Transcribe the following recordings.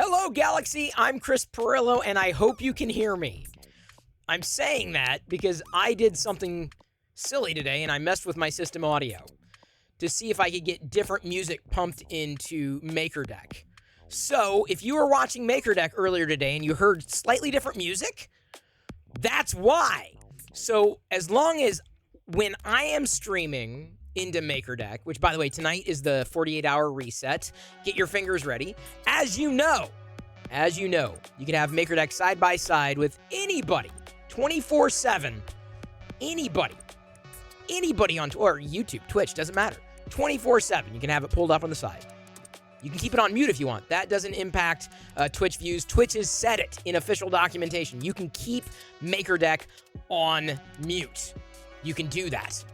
Hello, Galaxy. I'm Chris Perillo, and I hope you can hear me. I'm saying that because I did something silly today, and I messed with my system audio to see if I could get different music pumped into MakerDeck. So, if you were watching MakerDeck earlier today and you heard slightly different music, that's why. So, as long as when I am streaming into MakerDeck, which, by the way, tonight is the 48-hour reset. Get your fingers ready. As you know, you can have MakerDeck side by side with anybody, 24/7. Anybody on or YouTube, Twitch, doesn't matter. 24/7. You can have it pulled up on the side. You can keep it on mute if you want. That doesn't impact Twitch views. Twitch has said it in official documentation. You can keep MakerDeck on mute. You can do that.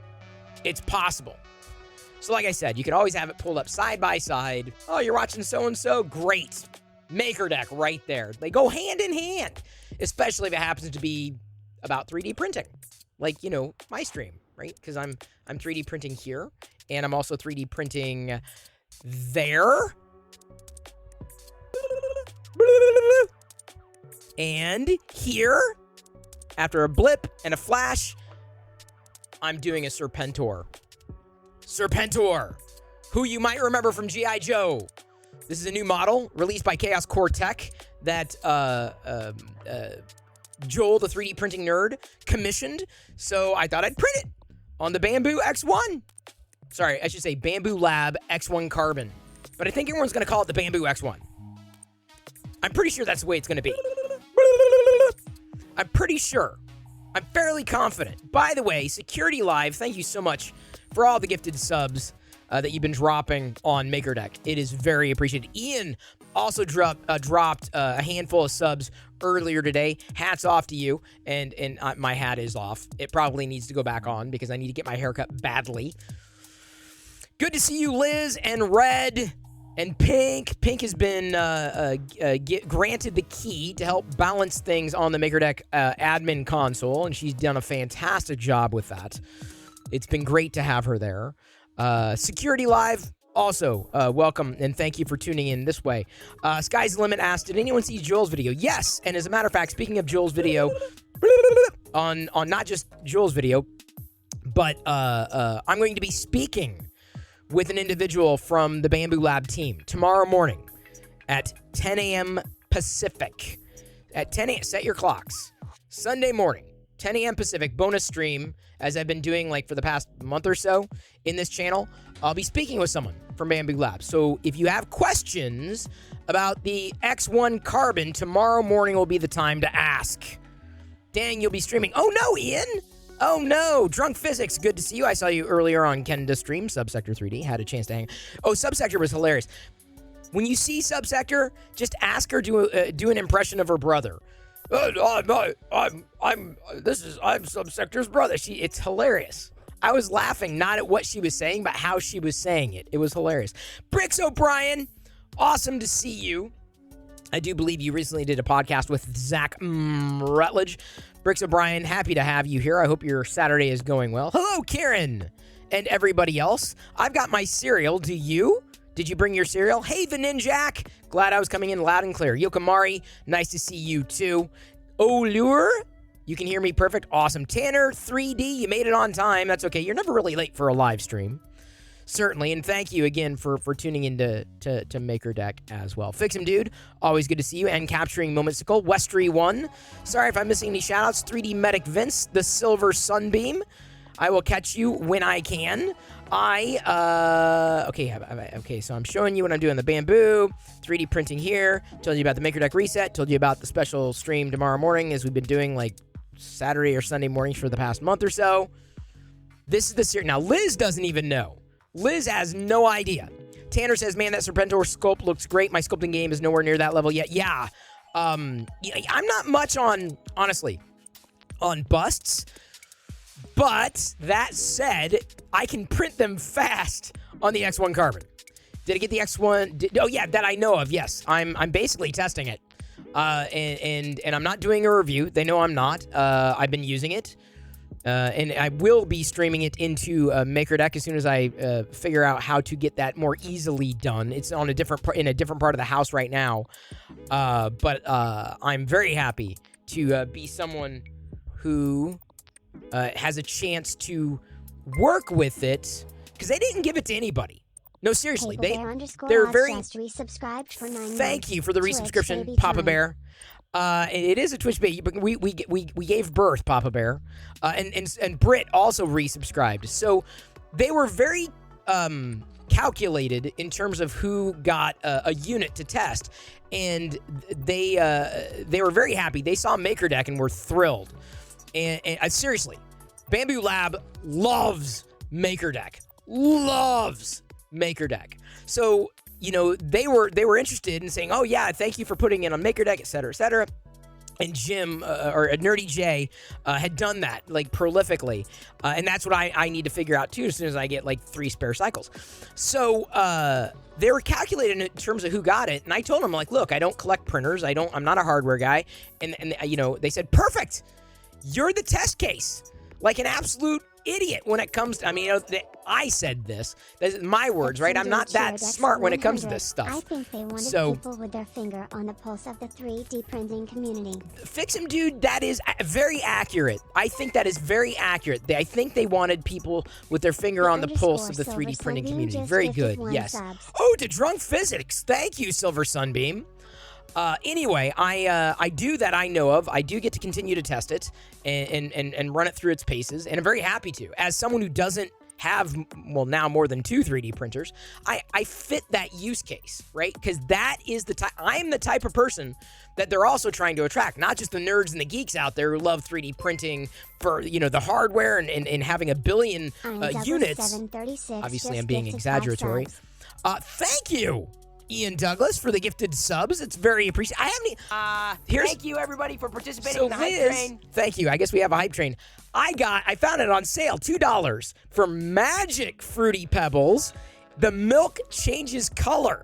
It's possible. So like I said, you can always have it pulled up side by side. Oh, you're watching so-and-so? Great. MakerDeck right there. They go hand in hand, especially if it happens to be about 3D printing. Like, you know, my stream, right? Because I'm 3D printing here, and I'm also 3D printing there. And here, after a blip and a flash, I'm doing a Serpentor. Serpentor, who you might remember from G.I. Joe. This is a new model released by Chaos Core Tech that Joel, the 3D printing nerd, commissioned. So I thought I'd print it on the Bamboo X1. Sorry, I should say Bamboo Lab X1 Carbon. But I think everyone's going to call it the Bamboo X1. I'm pretty sure that's the way it's going to be. I'm pretty sure. I'm fairly confident. By the way, Security Live, thank you so much for all the gifted subs. that you've been dropping on MakerDeck. It is very appreciated. Ian also dropped a handful of subs earlier today. Hats off to you. And my hat is off. It probably needs to go back on because I need to get my haircut badly. Good to see you, Liz and Red and Pink. Pink has been granted the key to help balance things on the MakerDeck admin console, and she's done a fantastic job with that. It's been great to have her there. Security Live, also welcome, and thank you for tuning in this way. Sky's the Limit asked, did anyone see Joel's video? Yes, and as a matter of fact, speaking of Joel's video, on not just Joel's video, but I'm going to be speaking with an individual from the Bamboo Lab team tomorrow morning at 10 a.m. Pacific. At 10 a.m., set your clocks. Sunday morning, 10 a.m. Pacific, bonus stream, as I've been doing like for the past month or so in this channel. I'll be speaking with someone from Bamboo Lab. So if you have questions about the X1 Carbon, tomorrow morning will be the time to ask. Dang, you'll be streaming. Oh no, Ian! Oh no, Drunk Physics, good to see you. I saw you earlier on Kenda's stream, Subsector 3D, had a chance to hang. Oh, Subsector was hilarious. When you see Subsector, just ask her to do an impression of her brother. I'm Subsector's brother. It's hilarious. I was laughing not at what she was saying, but how she was saying it. It was hilarious. Bricks O'Brien, awesome to see you. I do believe you recently did a podcast with Zach Rutledge. Bricks O'Brien, happy to have you here. I hope your Saturday is going well. Hello, Karen, and everybody else. I've got my cereal. Do you? Did you bring your cereal? Hey, the Ninjak. Glad I was coming in loud and clear. Yokamari, nice to see you too. Olure, you can hear me perfect. Awesome. Tanner, 3D, you made it on time. That's okay. You're never really late for a live stream. Certainly, and thank you again for tuning into to MakerDeck as well. Fix him, dude. Always good to see you. And capturing Momenticle. Westry1. Sorry if I'm missing any shoutouts. 3D Medic Vince, the Silver Sunbeam. I will catch you when I can. Okay, so I'm showing you what I'm doing. The bamboo, 3D printing here. Told you about the MakerDeck reset. Told you about the special stream tomorrow morning, as we've been doing like Saturday or Sunday mornings for the past month or so. This is the series. Now, Liz doesn't even know. Liz has no idea. Tanner says, man, that Serpentor sculpt looks great. My sculpting game is nowhere near that level yet. Yeah. I'm not much honestly, on busts. But that said, I can print them fast on the X1 Carbon. Did I get the X1? Oh, yeah, that I know of, yes. I'm basically testing it. And I'm not doing a review. They know I'm not. I've been using it. And I will be streaming it into MakerDeck as soon as I figure out how to get that more easily done. It's on in a different part of the house right now. But I'm very happy to be someone who has a chance to work with it, because they didn't give it to anybody. No, seriously, they're very. Thank you for the resubscription, Papa Bear. It is a Twitch baby, but we gave birth, Papa Bear, and Britt also resubscribed. So they were very calculated in terms of who got a unit to test, and they were very happy. They saw MakerDeck and were thrilled. And seriously, Bamboo Lab loves MakerDeck. Loves MakerDeck. So, you know, they were interested in saying, oh yeah, thank you for putting it on MakerDeck, et cetera, et cetera. And Jim, or Nerdy J, had done that, like, prolifically. And that's what I need to figure out, too, as soon as I get, like, 3 spare cycles. So, they were calculated in terms of who got it. And I told them, like, look, I don't collect printers. I'm not a hardware guy. And you know, they said, perfect. You're the test case. Like an absolute idiot when it comes to, I mean, you know, I said this. That's my words, right? I'm not that smart when it comes to this stuff. I think they wanted people with their finger on the pulse of the 3D printing community. Fix him, dude. That is very accurate. I think that is very accurate. I think they wanted people with their finger on the pulse of the 3D printing community. Very good. Yes. Subs. Oh, to Drunk Physics. Thank you, Silver Sunbeam. Anyway, I do that I know of. I do get to continue to test it and run it through its paces, and I'm very happy to. As someone who doesn't have, well, now more than 2 3D printers, I fit that use case, right? Because that is the type, I'm the type of person that they're also trying to attract, not just the nerds and the geeks out there who love 3D printing for, the hardware and having a billion units. Obviously, I'm being exaggeratory. Thank you, Ian Douglas, for the gifted subs. It's very appreciated. I haven't. Thank you, everybody, for participating in the hype train. Thank you. I guess we have a hype train. I found it on sale, $2 for Magic Fruity Pebbles. The milk changes color.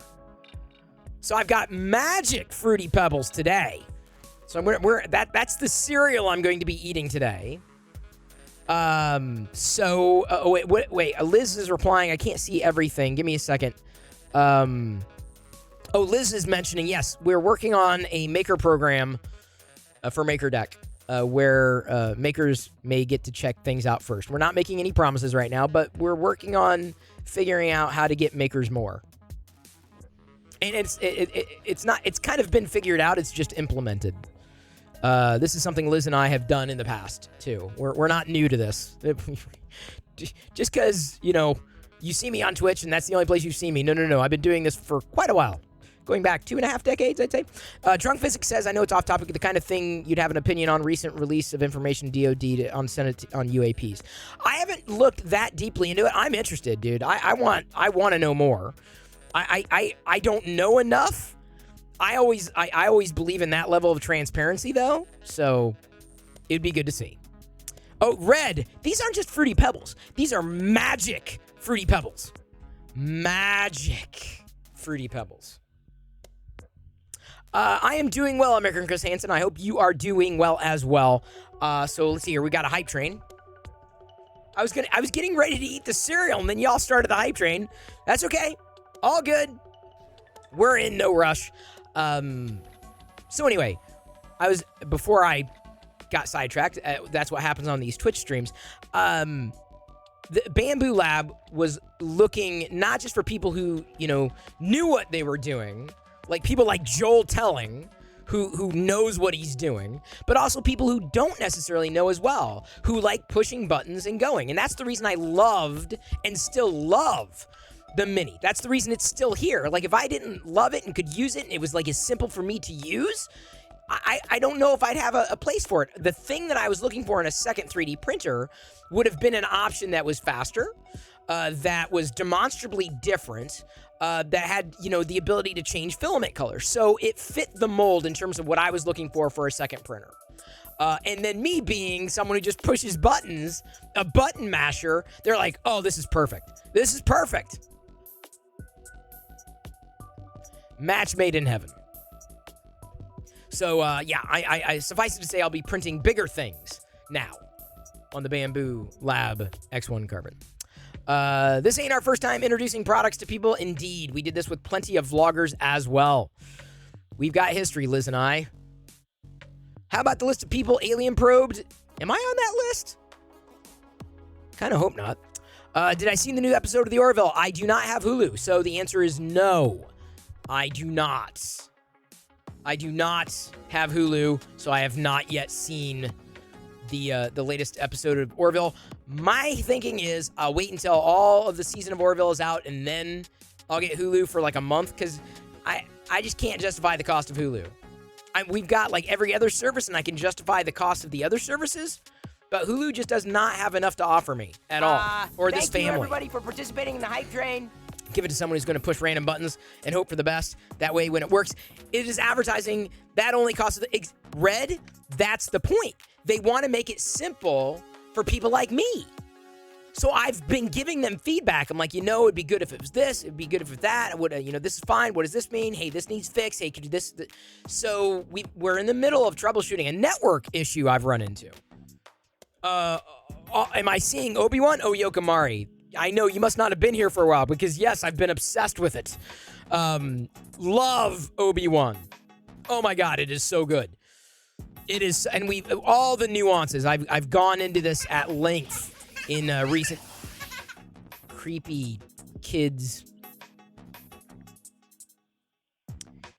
So I've got Magic Fruity Pebbles today. So that's the cereal I'm going to be eating today. Wait. Liz is replying. I can't see everything. Give me a second. Liz is mentioning, yes, we're working on a maker program for MakerDeck where makers may get to check things out first. We're not making any promises right now, but we're working on figuring out how to get makers more. And it's kind of been figured out. It's just implemented. This is something Liz and I have done in the past too. We're not new to this. Just because, you see me on Twitch and that's the only place you've seen me. No. I've been doing this for quite a while. Going back 2.5 decades, I'd say. Drunk Physics says, I know it's off topic, the kind of thing you'd have an opinion on recent release of information DOD on Senate on UAPs. I haven't looked that deeply into it. I'm interested, dude. I want to know more. I don't know enough. I always believe in that level of transparency, though, so it'd be good to see. Oh, Red, these aren't just Fruity Pebbles. These are Magic Fruity Pebbles. Magic Fruity Pebbles. I am doing well, American Chris Hansen. I hope you are doing well as well. So let's see here. We got a hype train. I was getting ready to eat the cereal, and then y'all started the hype train. That's okay. All good. We're in no rush. So anyway, before I got sidetracked, that's what happens on these Twitch streams. The Bamboo Lab was looking not just for people who, knew what they were doing, like people like Joel Telling, who knows what he's doing, but also people who don't necessarily know as well, who like pushing buttons and going. And that's the reason I loved and still love the Mini. That's the reason it's still here. Like, if I didn't love it and could use it, and it was like as simple for me to use, I don't know if I'd have a place for it. The thing that I was looking for in a second 3D printer would have been an option that was faster, that was demonstrably different, that had, the ability to change filament color. So it fit the mold in terms of what I was looking for a second printer. And then me being someone who just pushes buttons, a button masher, they're like, oh, this is perfect. This is perfect. Match made in heaven. So, I suffice it to say I'll be printing bigger things now on the Bamboo Lab X1 Carbon. This ain't our first time introducing products to people. Indeed, we did this with plenty of vloggers as well. We've got history, Liz and I. How about the list of people alien probed? Am I on that list? Kind of hope not. Did I see the new episode of The Orville? I do not have Hulu, so the answer is no. I do not. I do not have Hulu, so I have not yet seen the latest episode of Orville. My thinking is I'll wait until all of the season of Orville is out, and then I'll get Hulu for like a month, because I just can't justify the cost of Hulu. We've got like every other service, and I can justify the cost of the other services, but Hulu just does not have enough to offer me at all, or this family. Thank you, everybody, for participating in the hype train. Give it to someone who's going to push random buttons and hope for the best. That way, when it works, it is advertising. That only costs Red. That's the point. They want to make it simple for people like me. So I've been giving them feedback. I'm like, it'd be good if it was this. It'd be good if it's that. This is fine. What does this mean? Hey, this needs fixed. Hey, could you do this? So we're in the middle of troubleshooting a network issue I've run into. Am I seeing Obi-Wan? Oh, Yokomari. I know you must not have been here for a while, because yes, I've been obsessed with it. Love Obi-Wan. Oh my God, it is so good. It is, and all the nuances. I've gone into this at length in recent creepy kids.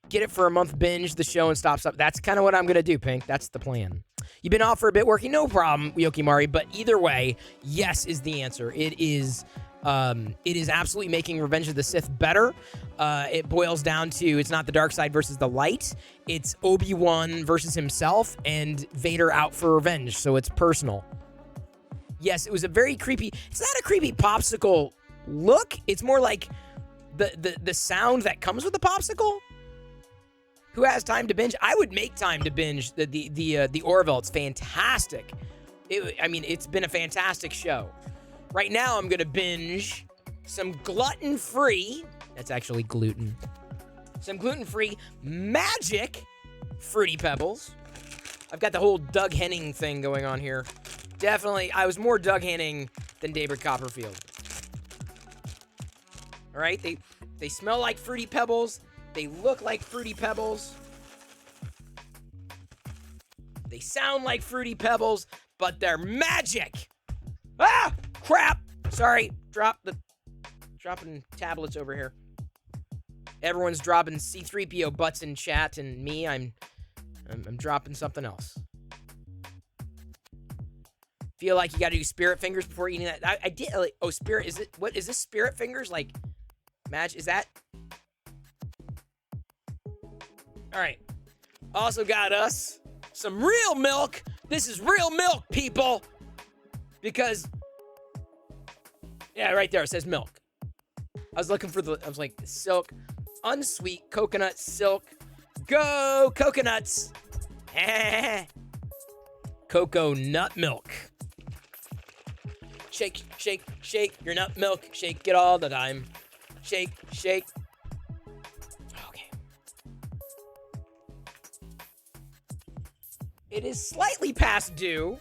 Get it for a month, binge the show and stop. That's kind of what I'm gonna do, Pink. That's the plan. You've been off for a bit working, no problem, Yokimari, but either way, yes is the answer. It is absolutely making Revenge of the Sith better. It boils down to, it's not the dark side versus the light. It's Obi-Wan versus himself and Vader out for revenge, so it's personal. Yes, it was a very creepy, it's not a creepy popsicle look. It's more like the sound that comes with the popsicle. Who has time to binge? I would make time to binge the Orville. It's fantastic. It's been a fantastic show. Right now, I'm gonna binge some gluten-free. That's actually gluten. Some gluten-free magic Fruity Pebbles. I've got the whole Doug Henning thing going on here. Definitely, I was more Doug Henning than David Copperfield. All right, they smell like Fruity Pebbles. They look like Fruity Pebbles. They sound like Fruity Pebbles, but they're magic. Ah, crap. Sorry, dropping tablets over here. Everyone's dropping C-3PO butts in chat, and me, I'm dropping something else. Feel like you got to do spirit fingers before eating that. I did. Like, oh, spirit. What is this? Spirit fingers? Like, magic? Is that? All right. Also got us some real milk. This is real milk, people. Because, yeah, right there it says milk. I was looking for I was like, silk, unsweet coconut silk. Go coconuts. Cocoa nut milk. Shake, shake, shake your nut milk. Shake it all the time. Shake, shake. It is slightly past due,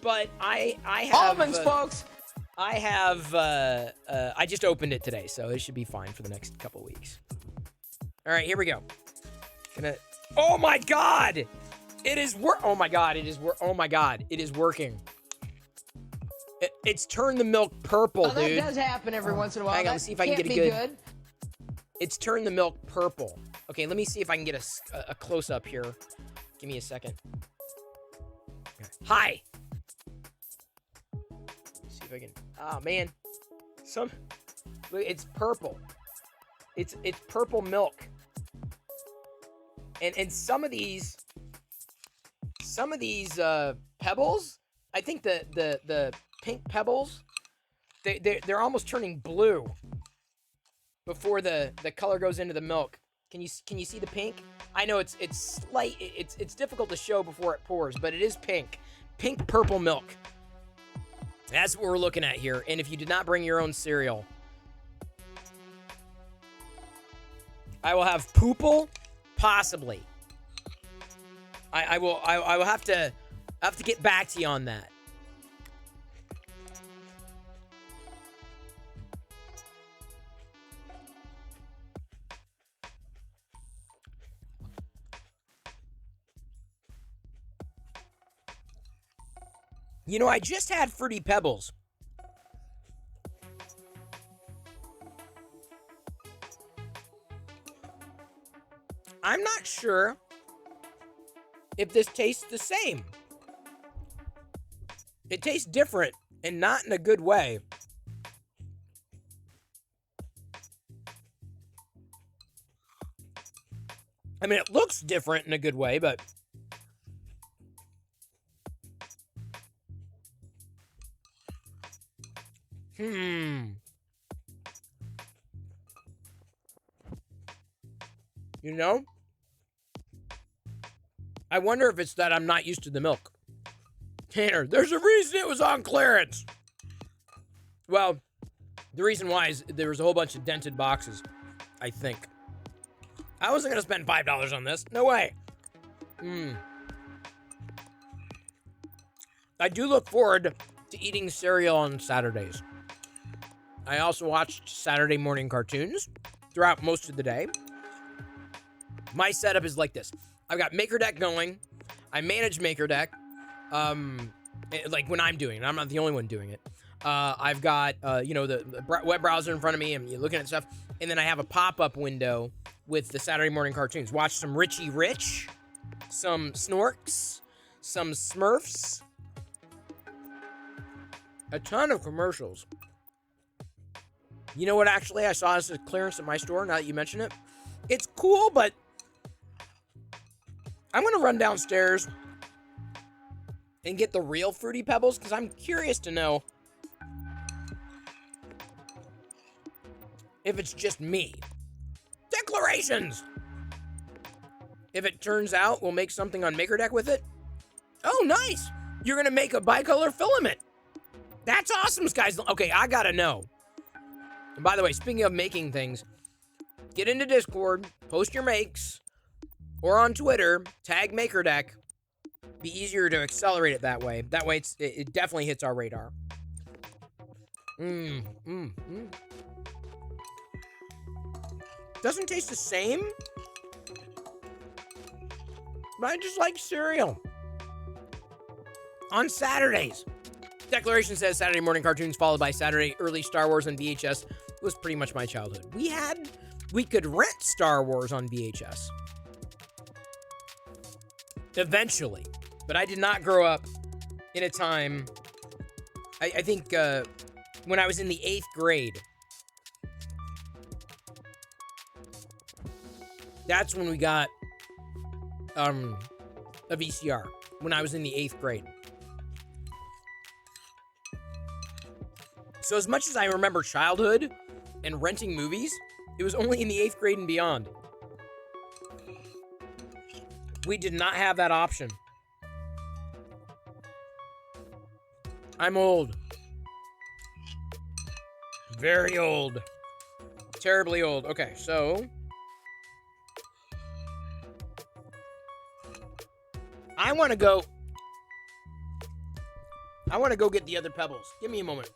but I have... Almonds, folks! I have, I just opened it today, so it should be fine for the next couple weeks. All right, here we go. Oh my God! It is oh my God, oh my God, it is working. It's turned the milk purple, dude. That does happen every once in a while. Hang on, let's see if I can get a good... It's turned the milk purple. Okay, let me see if I can get a close-up here. Give me a second. Hi. Let's see if I can. Oh man, look, it's purple. It's purple milk. And some of these pebbles, I think the pink pebbles, they're almost turning blue before the color goes into the milk. Can you see the pink? I know it's slight. It's difficult to show before it pours, but it is pink. Pink purple milk. That's what we're looking at here. And if you did not bring your own cereal, I will have poople, possibly. I will have to get back to you on that. You know, I just had Fruity Pebbles. I'm not sure if this tastes the same. It tastes different, and not in a good way. I mean, it looks different in a good way, but... You know? I wonder if it's that I'm not used to the milk. Tanner, there's a reason it was on clearance. Well, the reason why is there was a whole bunch of dented boxes, I think. I wasn't going to spend $5 on this. No way. I do look forward to eating cereal on Saturdays. I also watched Saturday morning cartoons throughout most of the day. My setup is like this. I've got MakerDeck going. I manage MakerDeck. Like when I'm doing it. I'm not the only one doing it. I've got, the web browser in front of me. I'm looking at stuff. And then I have a pop-up window with the Saturday morning cartoons. Watch some Richie Rich, some Snorks, some Smurfs. A ton of commercials. You know what, actually, I saw this at clearance at my store, now that you mention it. It's cool, but I'm going to run downstairs and get the real Fruity Pebbles, because I'm curious to know if it's just me. Declarations! If it turns out we'll make something on MakerDeck with it. Oh, nice! You're going to make a bicolor filament. That's awesome, guys. Okay, I got to know. And by the way, speaking of making things, get into Discord, post your makes, or on Twitter, tag MakerDeck. Be easier to accelerate it that way. That way, it definitely hits our radar. Doesn't taste the same, but I just like cereal. On Saturdays. Declaration says Saturday morning cartoons followed by Saturday early Star Wars on VHS was pretty much my childhood. We could rent Star Wars on VHS. Eventually. But I did not grow up in a time, I think when I was in the 8th grade. That's when we got a VCR, when I was in the 8th grade. So as much as I remember childhood and renting movies, it was only in the 8th grade and beyond. We did not have that option. I'm old. Very old. Terribly old. Okay, so I want to go get the other pebbles. Give me a moment.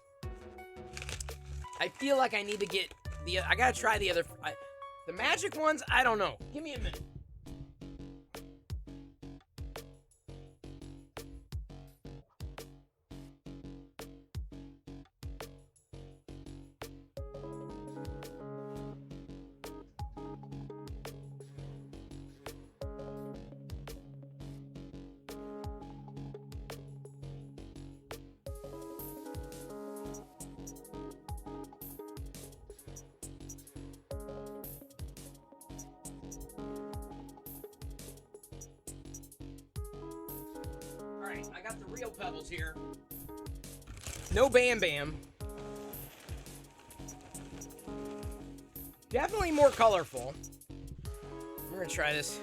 I feel like I need to get I gotta try the other, the magic ones, I don't know. Give me a minute. Alright, I got the real pebbles here. No Bam Bam. Definitely more colorful. We're gonna try this.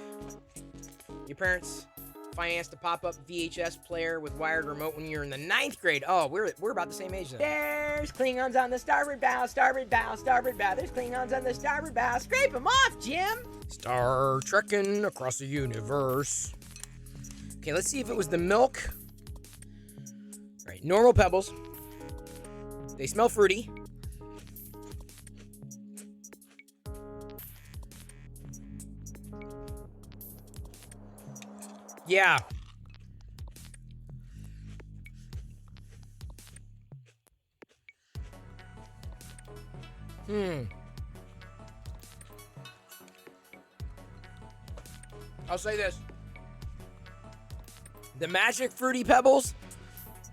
Your parents financed a pop-up VHS player with wired remote when you were in the 9th grade. Oh, we're about the same age then. There's Klingons on the starboard bow, starboard bow, starboard bow. There's Klingons on the starboard bow. Scrape them off, Jim! Star trekking across the universe. Okay, let's see if it was the milk. All right, normal pebbles. They smell fruity. Yeah. I'll say this. The magic Fruity Pebbles,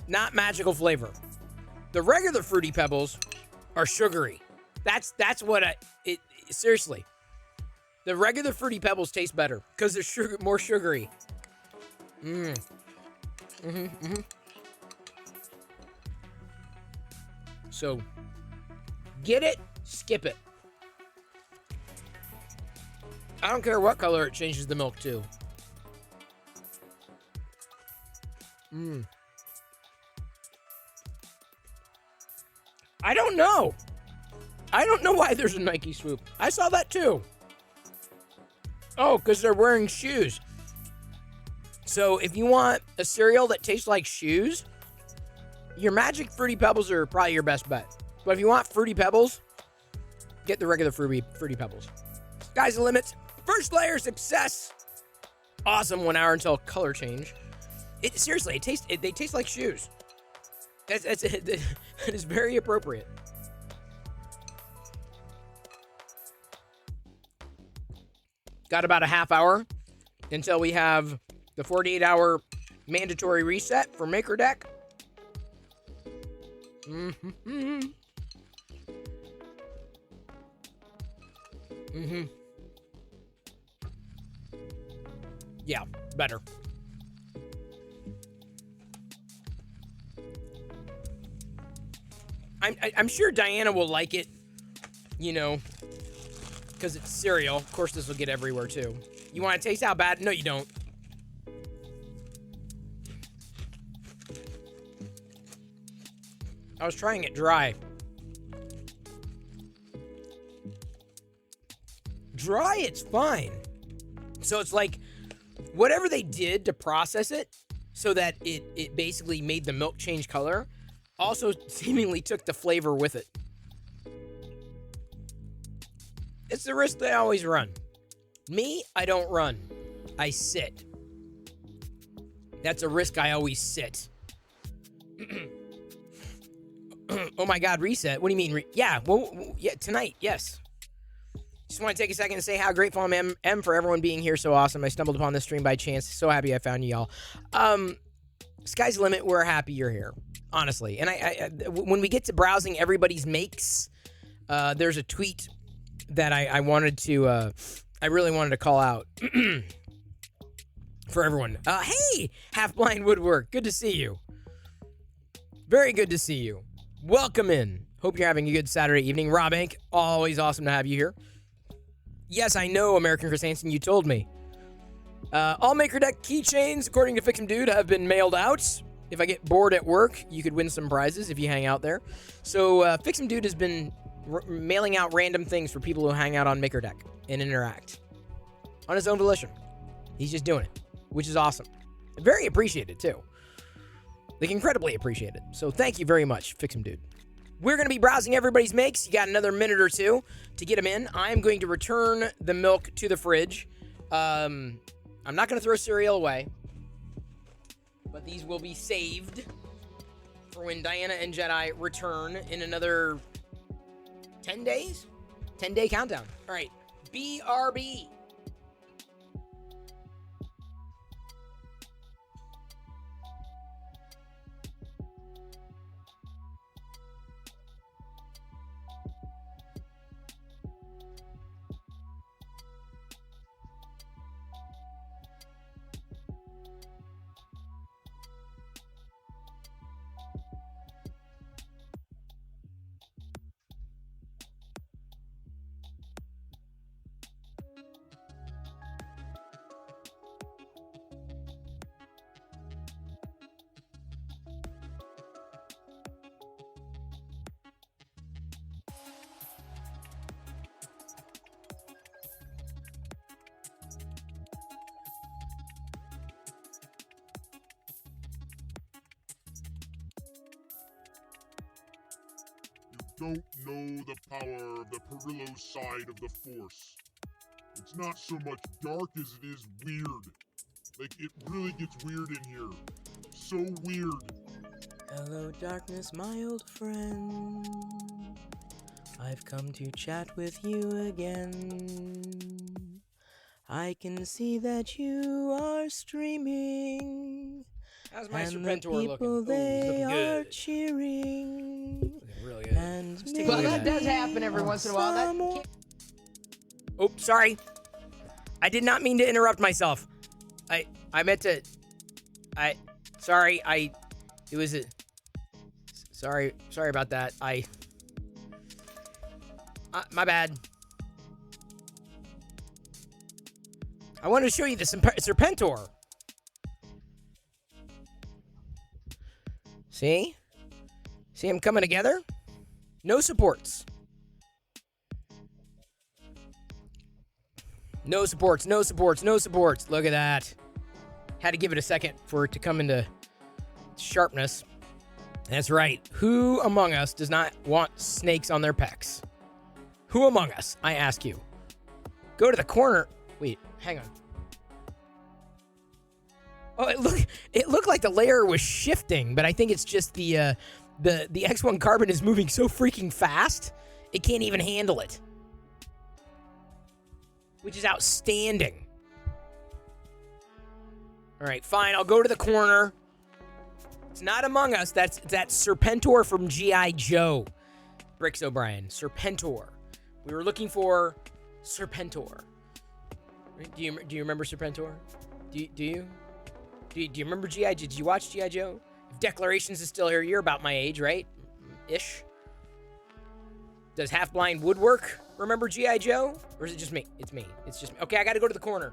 not magical flavor. The regular Fruity Pebbles are sugary. That's what seriously. The regular Fruity Pebbles taste better because they're more sugary. So, get it, skip it. I don't care what color it changes the milk to. I don't know. I don't know why there's a Nike swoop. I saw that too. Oh, because they're wearing shoes. So if you want a cereal that tastes like shoes, your Magic Fruity Pebbles are probably your best bet. But if you want Fruity Pebbles, get the regular Fruity Pebbles. Sky's the limit. First layer success. Awesome 1 hour until color change. Seriously, they taste like shoes. That is very appropriate. Got about a half hour until we have the 48-hour Mandatory reset for Maker Deck. Yeah, better. I'm sure Diana will like it, you know, because it's cereal. Of course, this will get everywhere, too. You want to taste how bad? No, you don't. I was trying it dry. Dry, it's fine. So it's like whatever they did to process it so that it basically made the milk change color also seemingly took the flavor with it. It's the risk they always run. Me, I don't run. I sit. That's a risk I always sit. Oh my God, reset. What do you mean? Yeah, well, yeah, tonight, yes. Just want to take a second to say how grateful I am for everyone being here. So awesome. I stumbled upon this stream by chance. So happy I found you all. Sky's the limit. We're happy you're here, honestly. And I when we get to browsing everybody's makes, there's a tweet that I wanted to, I really wanted to call out for everyone. Hey, Half Blind Woodwork. Good to see you. Very good to see you. Welcome in. Hope you're having a good Saturday evening. Rob Inc., always awesome to have you here. Yes, I know, American Chris Hansen, you told me. All Maker Deck keychains, according to Fix 'em Dude, have been mailed out. If I get bored at work, you could win some prizes if you hang out there. So Fix 'em Dude has been mailing out random things for people who hang out on Maker Deck and interact on his own volition. He's just doing it, which is awesome. Very appreciated, too. Like, incredibly appreciated. So thank you very much, Fix 'em Dude. We're going to be browsing everybody's makes. You got another minute or two to get them in. I'm going to return the milk to the fridge. I'm not going to throw cereal away, but these will be saved for when Diana and Jedi return in another 10 days? 10-day countdown. All right. BRB. Don't know the power of the Perillo side of the Force. It's not so much dark as it is weird. Like, it really gets weird in here. So weird. Hello, darkness, my old friend. I've come to chat with you again. I can see that you are streaming. How's my Serpentor looking? People, they are cheering. Looking really good. And well, that does happen every once in a while. Oh, sorry. I did not mean to interrupt myself. I meant to. Sorry. It was a. Sorry about that. My bad. I wanted to show you the Serpentor. See? See them coming together? No supports. No supports. Look at that. Had to give it a second for it to come into sharpness. That's right. Who among us does not want snakes on their pecs? Who among us, I ask you? Go to the corner. Wait, hang on. Oh, it looked like the layer was shifting, but I think it's just the X1 carbon is moving so freaking fast, it can't even handle it. Which is outstanding. All right, fine. I'll go to the corner. It's not Among Us. That's Serpentor from G.I. Joe. Bricks O'Brien. Serpentor. We were looking for Serpentor. Do you remember Serpentor? Do you remember G.I. Joe? Did you watch G.I. Joe? If Declarations is still here, you're about my age, right? Ish. Does Half-Blind Woodwork remember G.I. Joe? Or is it just me? It's me. It's just me. Okay, I got to go to the corner.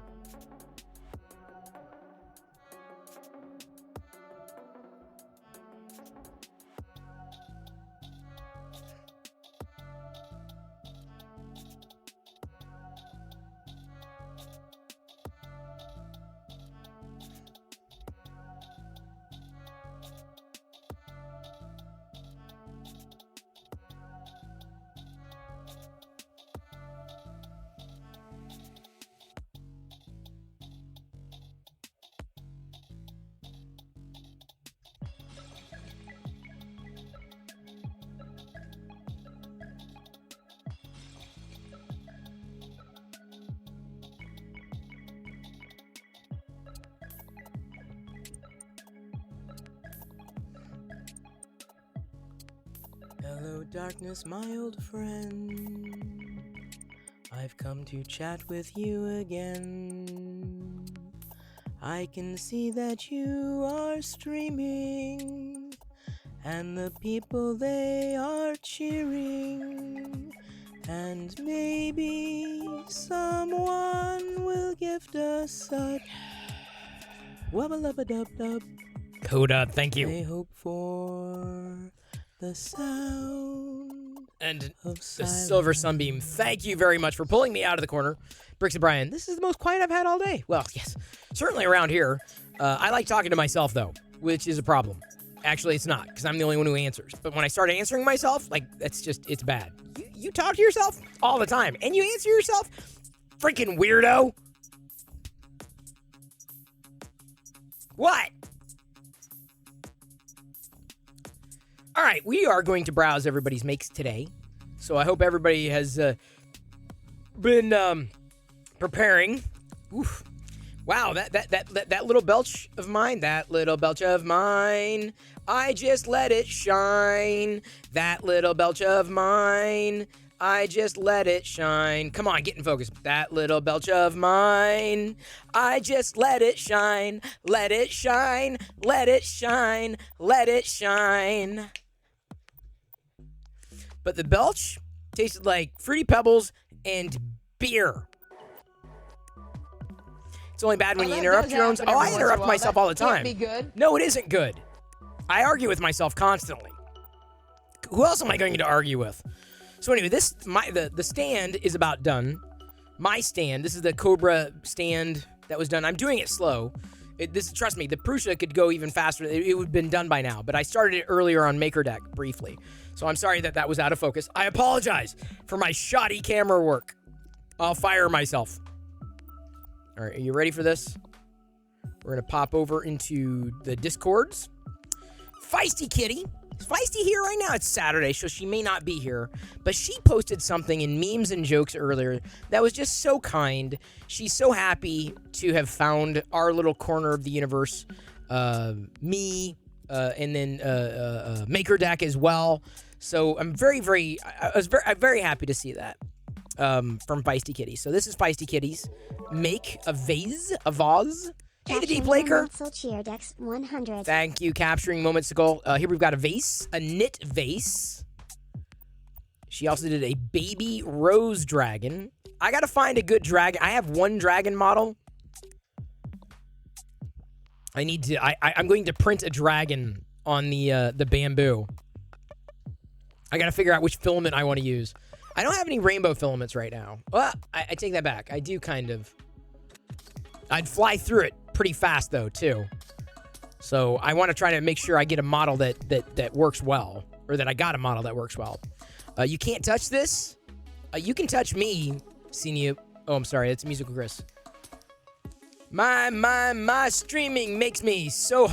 Hello, darkness, my old friend. I've come to chat with you again. I can see that you are streaming, and the people, they are cheering. And maybe someone will gift us a wubba-lubba-dub-dub. Code up, thank you. I hope for the sound and the silver sunbeam. Thank you very much for pulling me out of the corner. Bricks and Brian, this is the most quiet I've had all day. Well, yes, certainly around here. I like talking to myself, though, which is a problem. Actually, it's not, because I'm the only one who answers. But when I start answering myself, like, it's bad. You talk to yourself all the time, and you answer yourself? Freaking weirdo. What? All right, we are going to browse everybody's makes today. So I hope everybody has been preparing. Oof. Wow, that little belch of mine, I just let it shine. That little belch of mine, I just let it shine. Come on, get in focus. That little belch of mine, I just let it shine. Let it shine, let it shine, let it shine. But the belch tasted like Fruity Pebbles and beer. It's only bad when you interrupt your own. Oh, I interrupt myself all the time. Can't be good. No, it isn't good. I argue with myself constantly. Who else am I going to argue with? So anyway, the stand is about done. My stand, this is the Cobra stand that was done. I'm doing it slow. Trust me, the Prusa could go even faster. It would have been done by now, but I started it earlier on MakerDeck briefly. So I'm sorry that was out of focus. I apologize for my shoddy camera work. I'll fire myself. All right, are you ready for this? We're going to pop over into the Discords. Feisty Kitty. Is Feisty here right now? It's Saturday, so she may not be here. But she posted something in memes and jokes earlier that was just so kind. She's so happy to have found our little corner of the universe. Me, and then MakerDeck as well. So I'm very happy to see that from Feisty Kitty. So this is Feisty Kitty's make a vase. Hey, the Deep Laker. Dex 100. Thank you, capturing moments ago. Here we've got a vase, a knit vase. She also did a baby rose dragon. I gotta find a good dragon. I have one dragon model. I'm going to print a dragon on the bamboo. I gotta figure out which filament I want to use. I don't have any rainbow filaments right now. Well, I take that back. I do kind of. I'd fly through it pretty fast though too. So I want to try to make sure I get a model that works well, or that I got a model that works well. You can't touch this. You can touch me, Sinu. Oh, I'm sorry. That's Musical Chris. My streaming makes me so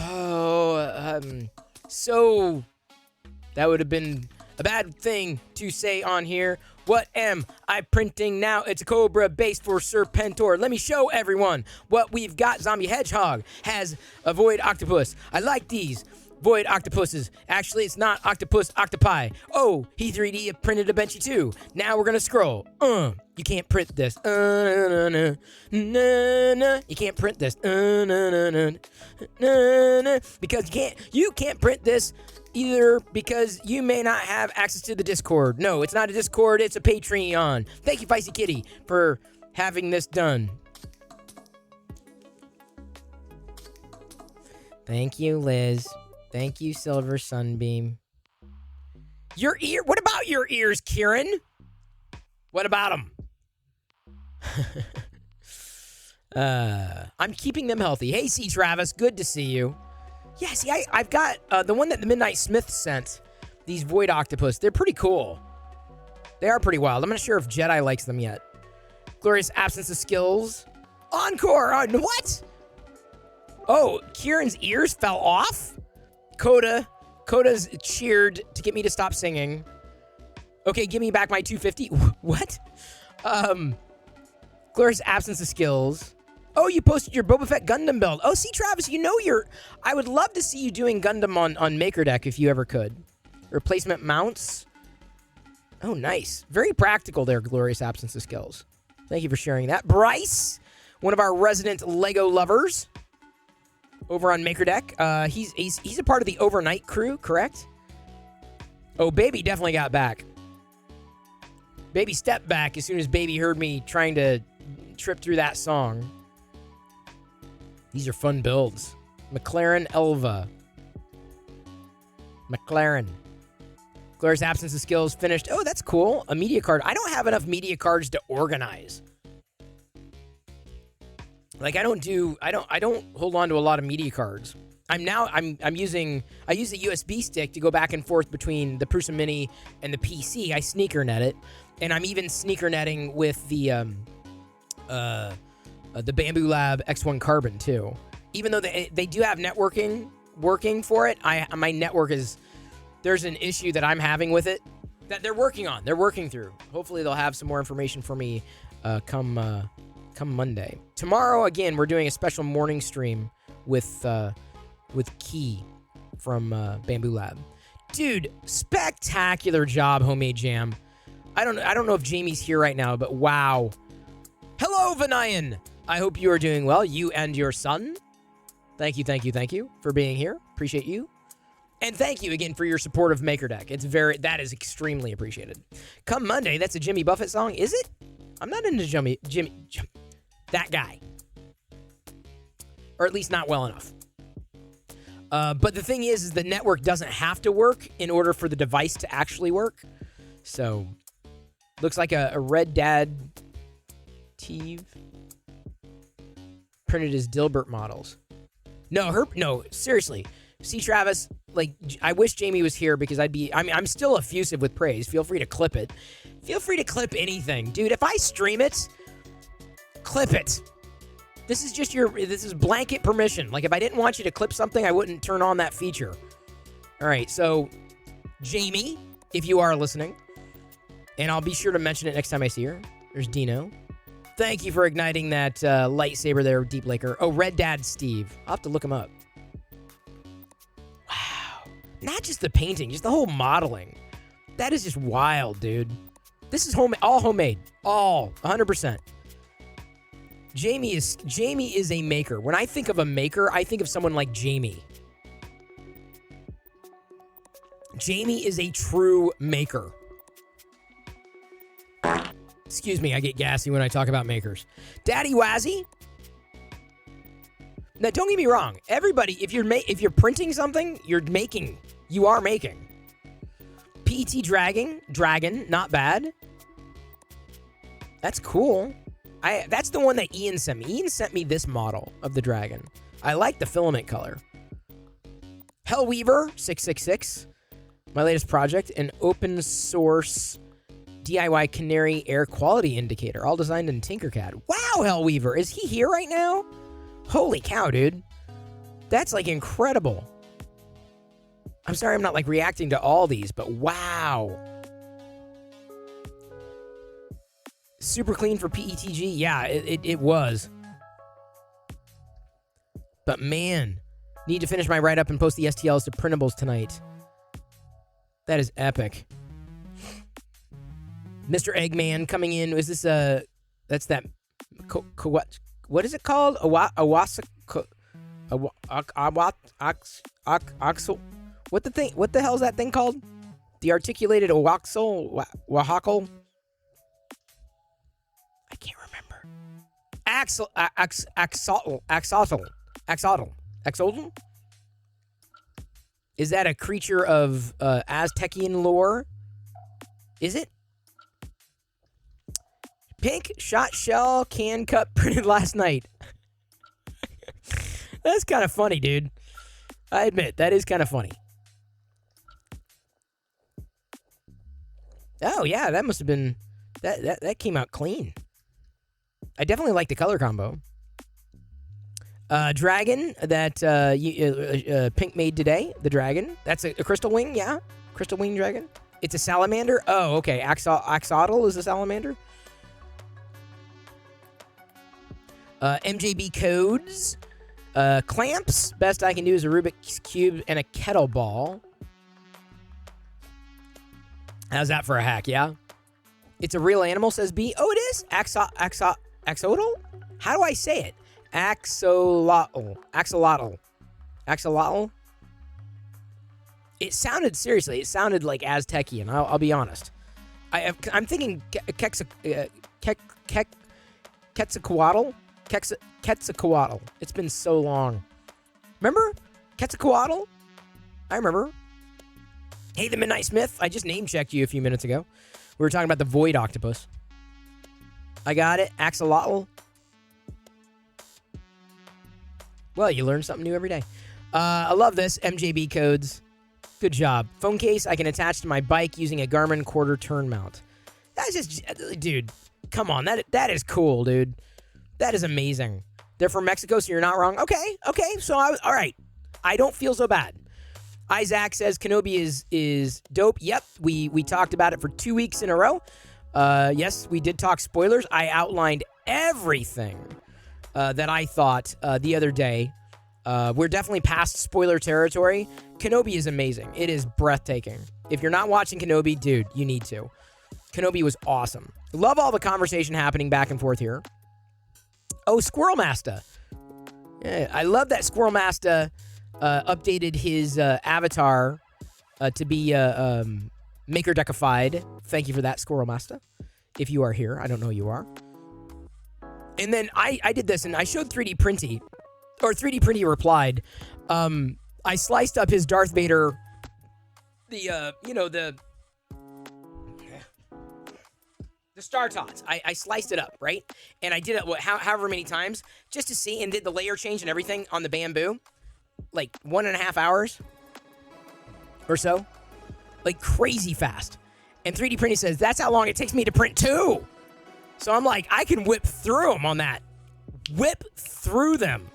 that would have been a bad thing to say on here. What am I printing now? It's a Cobra base for Serpentor. Let me show everyone what we've got. Zombie Hedgehog has a Void Octopus. I like these Void Octopuses. Actually, it's not Octopus, Octopi. Oh, he 3D printed a Benchy too. Now we're gonna scroll. You can't print this. You can't print this. Because you can't print this either because you may not have access to the Discord. No, it's not a Discord, it's a Patreon. Thank you, Feisty Kitty, for having this done. Thank you, Liz. Thank you, Silver Sunbeam. Your ear? What about your ears, Kieran? What about them? I'm keeping them healthy. Hey, C. Travis, good to see you. Yeah, see, I've got the one that the Midnight Smith sent. These Void Octopus. They're pretty cool. They are pretty wild. I'm not sure if Jedi likes them yet. Glorious Absence of Skills. Encore on what? Oh, Kieran's ears fell off? Coda's cheered to get me to stop singing. Okay, give me back my 250. What? Glorious Absence of Skills. Oh, you posted your Boba Fett Gundam build. Oh, see, Travis, you know I would love to see you doing Gundam on Maker Deck if you ever could. Replacement mounts. Oh, nice. Very practical there, Glorious Absence of Skills. Thank you for sharing that. Bryce, one of our resident Lego lovers over on Maker Deck. He's a part of the overnight crew, correct? Oh, Baby definitely got back. Baby stepped back as soon as Baby heard me trying to trip through that song. These are fun builds. McLaren Elva. McLaren. Glorious Absence of Skills finished. Oh, that's cool. A media card. I don't have enough media cards to organize. Like I don't hold on to a lot of media cards. I use a USB stick to go back and forth between the Prusa Mini and the PC. I sneaker net it, and I'm even sneaker netting with the Bamboo Lab X1 Carbon too. Even though they do have networking working for it, my network there's an issue that I'm having with it that they're working on. They're working through. Hopefully they'll have some more information for me come Monday. Tomorrow again we're doing a special morning stream with Key from Bamboo Lab. Dude, spectacular job, Homemade Jam. I don't know if Jamie's here right now, but wow. Hello, Vanayan. I hope you are doing well, you and your son. Thank you for being here. Appreciate you. And thank you again for your support of Maker Deck. That is extremely appreciated. Come Monday, that's a Jimmy Buffett song, is it? I'm not into Jimmy, that guy. Or at least not well enough. But the thing is the network doesn't have to work in order for the device to actually work. So, looks like a Red Dad Teve printed as Dilbert models. No, seriously. See, Travis, like, I wish Jamie was here because I'm still effusive with praise. Feel free to clip it. Feel free to clip anything. Dude, if I stream it, clip it. This is blanket permission. Like, if I didn't want you to clip something, I wouldn't turn on that feature. All right, so, Jamie, if you are listening, and I'll be sure to mention it next time I see her. There's Dino. Thank you for igniting that lightsaber there, Deep Laker. Oh, Red Dad Steve. I'll have to look him up. Wow. Not just the painting, just the whole modeling. That is just wild, dude. This is all homemade. All. 100%. Jamie is a maker. When I think of a maker, I think of someone like Jamie. Jamie is a true maker. Excuse me, I get gassy when I talk about makers. Daddy Wazzy. Now, don't get me wrong. Everybody, if you're printing something, you're making. You are making. PT Dragon, not bad. That's cool. That's the one that Ian sent me. Ian sent me this model of the dragon. I like the filament color. Hellweaver 666. My latest project, an open source DIY Canary air quality indicator, all designed in Tinkercad. Wow, Hellweaver, is he here right now? Holy cow, dude. That's like incredible. I'm sorry I'm not like reacting to all these, but wow. Super clean for PETG. Yeah, it was. But man, need to finish my write-up and post the STLs to printables tonight. That is epic. Mr. Eggman coming in. Is this that's that what is it called? What the hell is that thing called? The articulated Oaxel Oaxacal. I can't remember. Axolotl. Is that a creature of Aztecian lore? Is it? Pink shot shell can cup printed last night. That's kind of funny, dude. I admit, that is kind of funny. Oh, yeah, that must have been... That came out clean. I definitely like the color combo. Dragon that Pink made today. The dragon. That's a crystal wing, yeah? Crystal wing dragon. It's a salamander. Oh, okay. Axolotl is a salamander. MJB codes. Clamps. Best I can do is a Rubik's Cube and a kettleball. How's that for a hack, yeah? It's a real animal, says B. Oh, it is? Axolotl? How do I say it? Axolotl. It sounded like Aztecian. I'll be honest. I'm thinking Quetzalcoatl. Quetzalcoatl. It's been so long. Remember? Quetzalcoatl? I remember. Hey, the Midnight Smith. I just name-checked you a few minutes ago. We were talking about the Void Octopus. I got it. Axolotl. Well, you learn something new every day. I love this. MJB codes. Good job. Phone case I can attach to my bike using a Garmin quarter turn mount. That's just... Dude, come on. That is cool, dude. That is amazing. They're from Mexico, so you're not wrong. Okay. So, all right. I don't feel so bad. Isaac says Kenobi is dope. Yep, we talked about it for 2 weeks in a row. Yes, we did talk spoilers. I outlined everything that I thought the other day. We're definitely past spoiler territory. Kenobi is amazing. It is breathtaking. If you're not watching Kenobi, dude, you need to. Kenobi was awesome. Love all the conversation happening back and forth here. Oh, Squirrel Master. Yeah, I love that Squirrel Master updated his avatar to be Maker Deckified. Thank you for that, Squirrel Master. If you are here, I don't know you are. And then I did this, and I showed 3D Printy, or 3D Printy replied. I sliced up his Darth Vader, the Star Tots. I sliced it up, right? And I did it however many times, just to see, and did the layer change and everything on the bamboo. Like 1.5 hours or so. Like crazy fast. And 3D Printing says, that's how long it takes me to print 2. So I'm like, I can whip through them on that. Whip through them.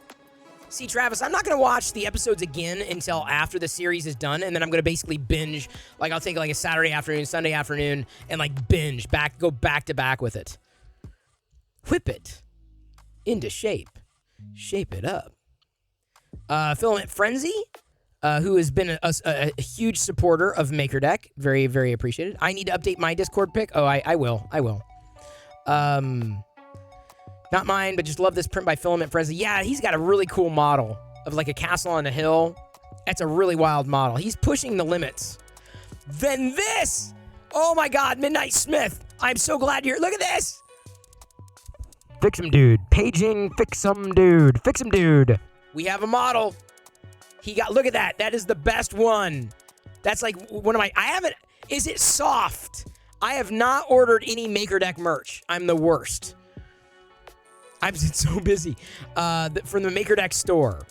See, Travis, I'm not going to watch the episodes again until after the series is done, and then I'm going to basically binge. Like, I'll take like a Saturday afternoon, Sunday afternoon, and like binge, go back to back with it. Whip it into shape. Shape it up. Filament Frenzy, who has been a huge supporter of MakerDeck. Very, very appreciated. I need to update my Discord pic. Oh, I will. Not mine, but just love this print by Filament Frenzy. Yeah, he's got a really cool model of like a castle on a hill. That's a really wild model. He's pushing the limits. Then this! Oh my god, Midnight Smith. I'm so glad you're... Look at this! Fix him, dude. Paging, fix him, dude. Fix him, dude. We have a model. Look at that. That is the best one. That's like one of my... Is it soft? I have not ordered any MakerDeck merch. I'm the worst. I've been so busy. From the MakerDeck store.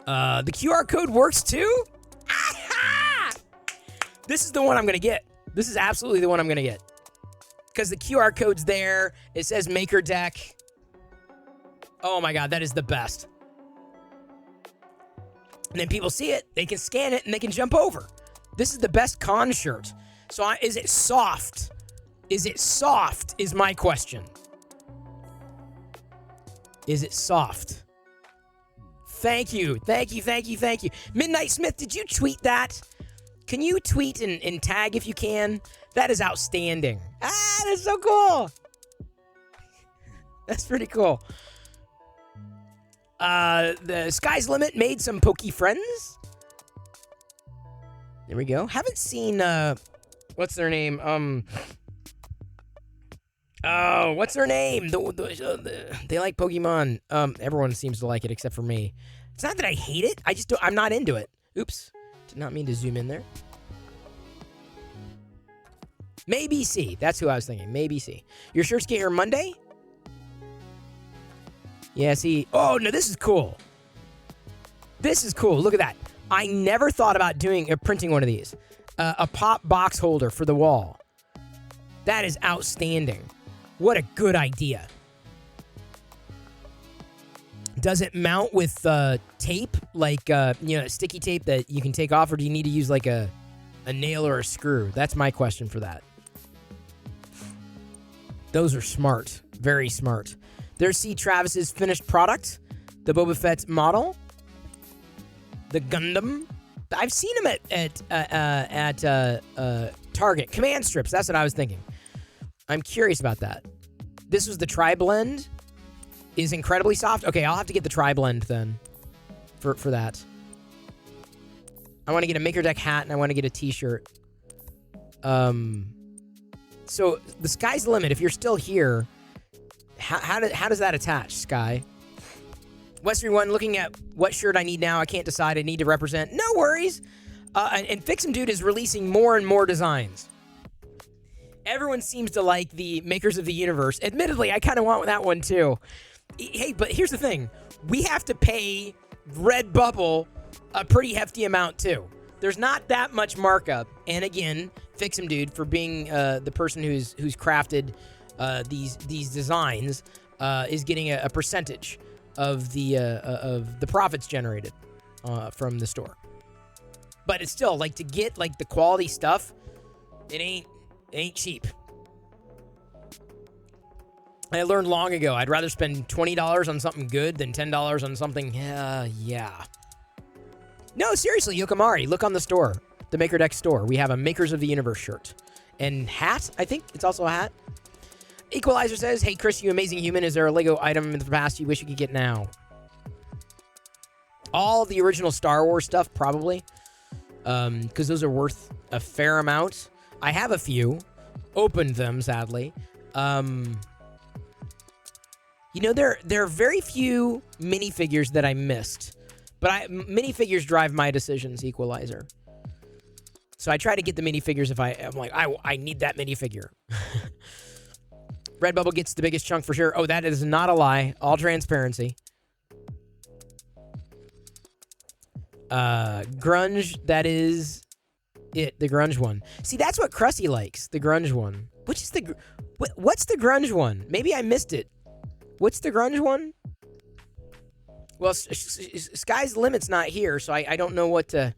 The QR code works too? This is the one I'm going to get. This is absolutely the one I'm going to get. Because the QR code's there. It says MakerDeck. Oh my god, that is the best. And then people see it, they can scan it, and they can jump over. This is the best con shirt. So is it soft? Is it soft, is my question. Is it soft? Thank you. Midnight Smith, did you tweet that? Can you tweet and tag if you can? That is outstanding. That's so cool. That's pretty cool. The Sky's Limit made some pokey friends. There we go. Haven't seen, what's their name? What's their name? They like Pokemon. Everyone seems to like it except for me. It's not that I hate it. I'm not into it. Oops. Did not mean to zoom in there. Maybe C. That's who I was thinking. Maybe C. Your shirts get here Monday? Yeah, see. Oh, no, this is cool. This is cool. Look at that. I never thought about printing one of these. A pop box holder for the wall. That is outstanding. What a good idea. Does it mount with tape, like sticky tape that you can take off, or do you need to use like a nail or a screw? That's my question for that. Those are smart, very smart. There's C. Travis's finished product, the Boba Fett model, the Gundam. I've seen him at Target. Command strips. That's what I was thinking. I'm curious about that. This was the Tri-Blend. Is incredibly soft. Okay, I'll have to get the Tri-Blend then for that. I want to get a Maker Deck hat and I want to get a t-shirt. So the sky's the limit. If you're still here, how does that attach, Sky? Westry One, looking at what shirt I need now. I can't decide. I need to represent. No worries. And Fix 'em Dude is releasing more and more designs. Everyone seems to like the Makers of the Universe. Admittedly, I kind of want that one too. Hey, but here's the thing. We have to pay Redbubble a pretty hefty amount too. There's not that much markup. And again, Fix 'em Dude for being the person who's crafted these designs is getting a percentage of the profits generated from the store. But it's still like to get like the quality stuff, it ain't cheap. I learned long ago I'd rather spend $20 on something good than $10 on something yeah. No, seriously, Yokomari, look on the store. The Maker Deck store. We have a Makers of the Universe shirt. And hat, I think. It's also a hat. Equalizer says, hey, Chris, you amazing human. Is there a Lego item in the past you wish you could get now? All the original Star Wars stuff, probably. Because those are worth a fair amount. I have a few. Opened them, sadly. There are very few minifigures that I missed. But minifigures drive my decisions, Equalizer. So I try to get the minifigures if I'm like, I need that minifigure. Redbubble gets the biggest chunk for sure. Oh, that is not a lie. All transparency. Grunge, that is it. The grunge one. See, that's what Crusty likes. The grunge one. Which is what's the grunge one? Maybe I missed it. What's the grunge one? Well, Sky's the Limit's not here, so I don't know what to...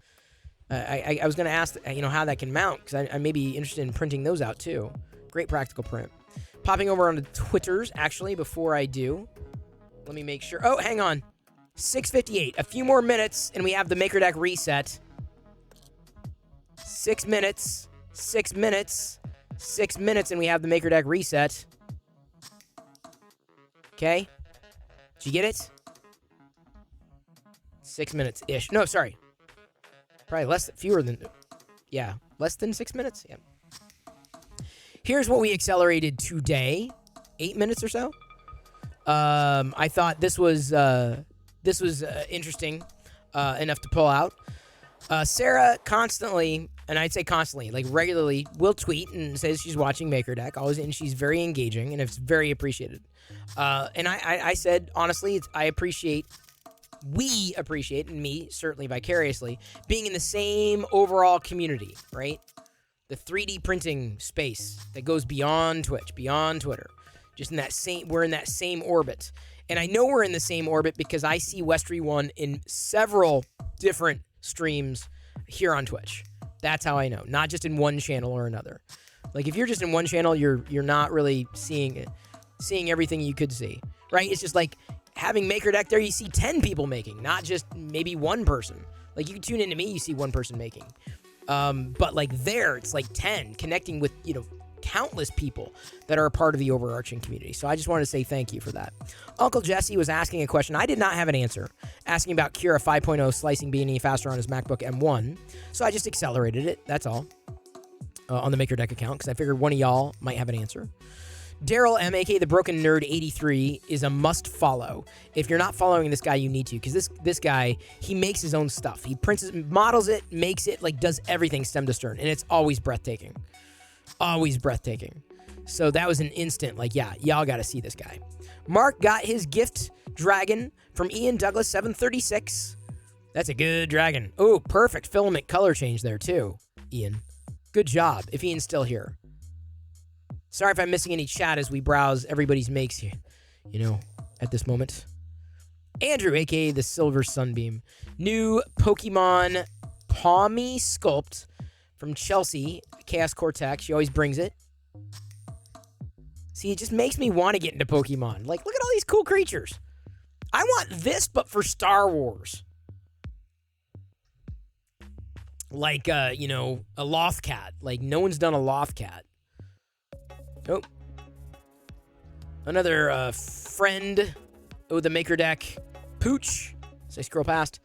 I was going to ask, how that can mount, because I may be interested in printing those out, too. Great practical print. Popping over onto Twitters, actually, before I do. Let me make sure. Oh, hang on. 6:58. A few more minutes, and we have the Maker Deck reset. 6 minutes. 6 minutes. 6 minutes, and we have the Maker Deck reset. Okay? Did you get it? 6 minutes-ish. No, sorry. Probably less than 6 minutes. Yeah. Here's what we accelerated today. 8 minutes or so. I thought this was interesting enough to pull out. Sarah constantly, and I'd say constantly, like regularly, will tweet and says she's watching Maker Deck, always, and she's very engaging, and it's very appreciated. And I said, honestly, we appreciate, and me, certainly vicariously, being in the same overall community, right? The 3D printing space that goes beyond Twitch, beyond Twitter. We're in that same orbit. And I know we're in the same orbit because I see Westry One in several different streams here on Twitch. That's how I know. Not just in one channel or another. Like if you're just in one channel, you're not really seeing everything you could see, right? It's just like having Maker Deck there, you see 10 people making, not just maybe one person. Like you tune into me, you see one person making. But like there, it's like 10 connecting with, countless people that are a part of the overarching community. So I just wanted to say thank you for that. Uncle Jesse was asking a question. I did not have an answer. Asking about Kira 5.0 slicing being any faster on his MacBook M1. So I just accelerated it. That's all. On the Maker Deck account, because I figured one of y'all might have an answer. Daryl M, aka the Broken Nerd 83, is a must follow. If you're not following this guy, you need to, because this guy, he makes his own stuff. He prints it, models it, makes it, like does everything stem to stern, and it's always breathtaking. Always breathtaking. So that was an instant, like, yeah, y'all got to see this guy. Mark got his gift dragon from Ian Douglas 736. That's a good dragon. Oh, perfect filament color change there too, Ian. Good job, if Ian's still here. Sorry if I'm missing any chat as we browse everybody's makes here, at this moment. Andrew, a.k.a. the Silver Sunbeam. New Pokemon Palmy Sculpt from Chelsea, Chaos Cortex. She always brings it. See, it just makes me want to get into Pokemon. Like, look at all these cool creatures. I want this, but for Star Wars. Like, a Lothcat. Like, no one's done a Lothcat. Oh. Another friend. Oh, the Maker Deck. Pooch. As I scroll past.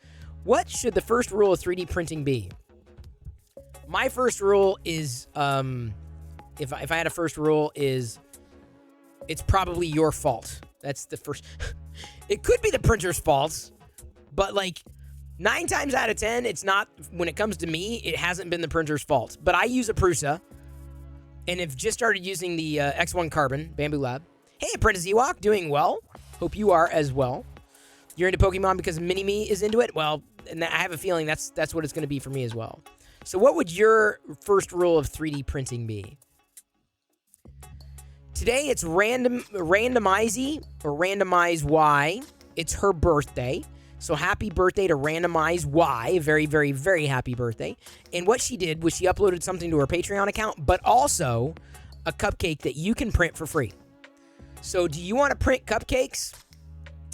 What should the first rule of 3D printing be? My first rule is, if I had a first rule, is it's probably your fault. That's the first. It could be the printer's fault, but like 9 times out of 10, it's not. When it comes to me, it hasn't been the printer's fault. But I use a Prusa, and have just started using the X1 Carbon Bamboo Lab. Hey, Apprentice Ewok, doing well. Hope you are as well. You're into Pokemon because Mini-Me is into it? Well, and I have a feeling that's what it's going to be for me as well. So what would your first rule of 3D printing be? Today it's Randomize or Randomize Y. It's her birthday. So happy birthday to Randomize Y. Very, very, very happy birthday. And what she did was she uploaded something to her Patreon account, but also a cupcake that you can print for free. So do you want to print cupcakes?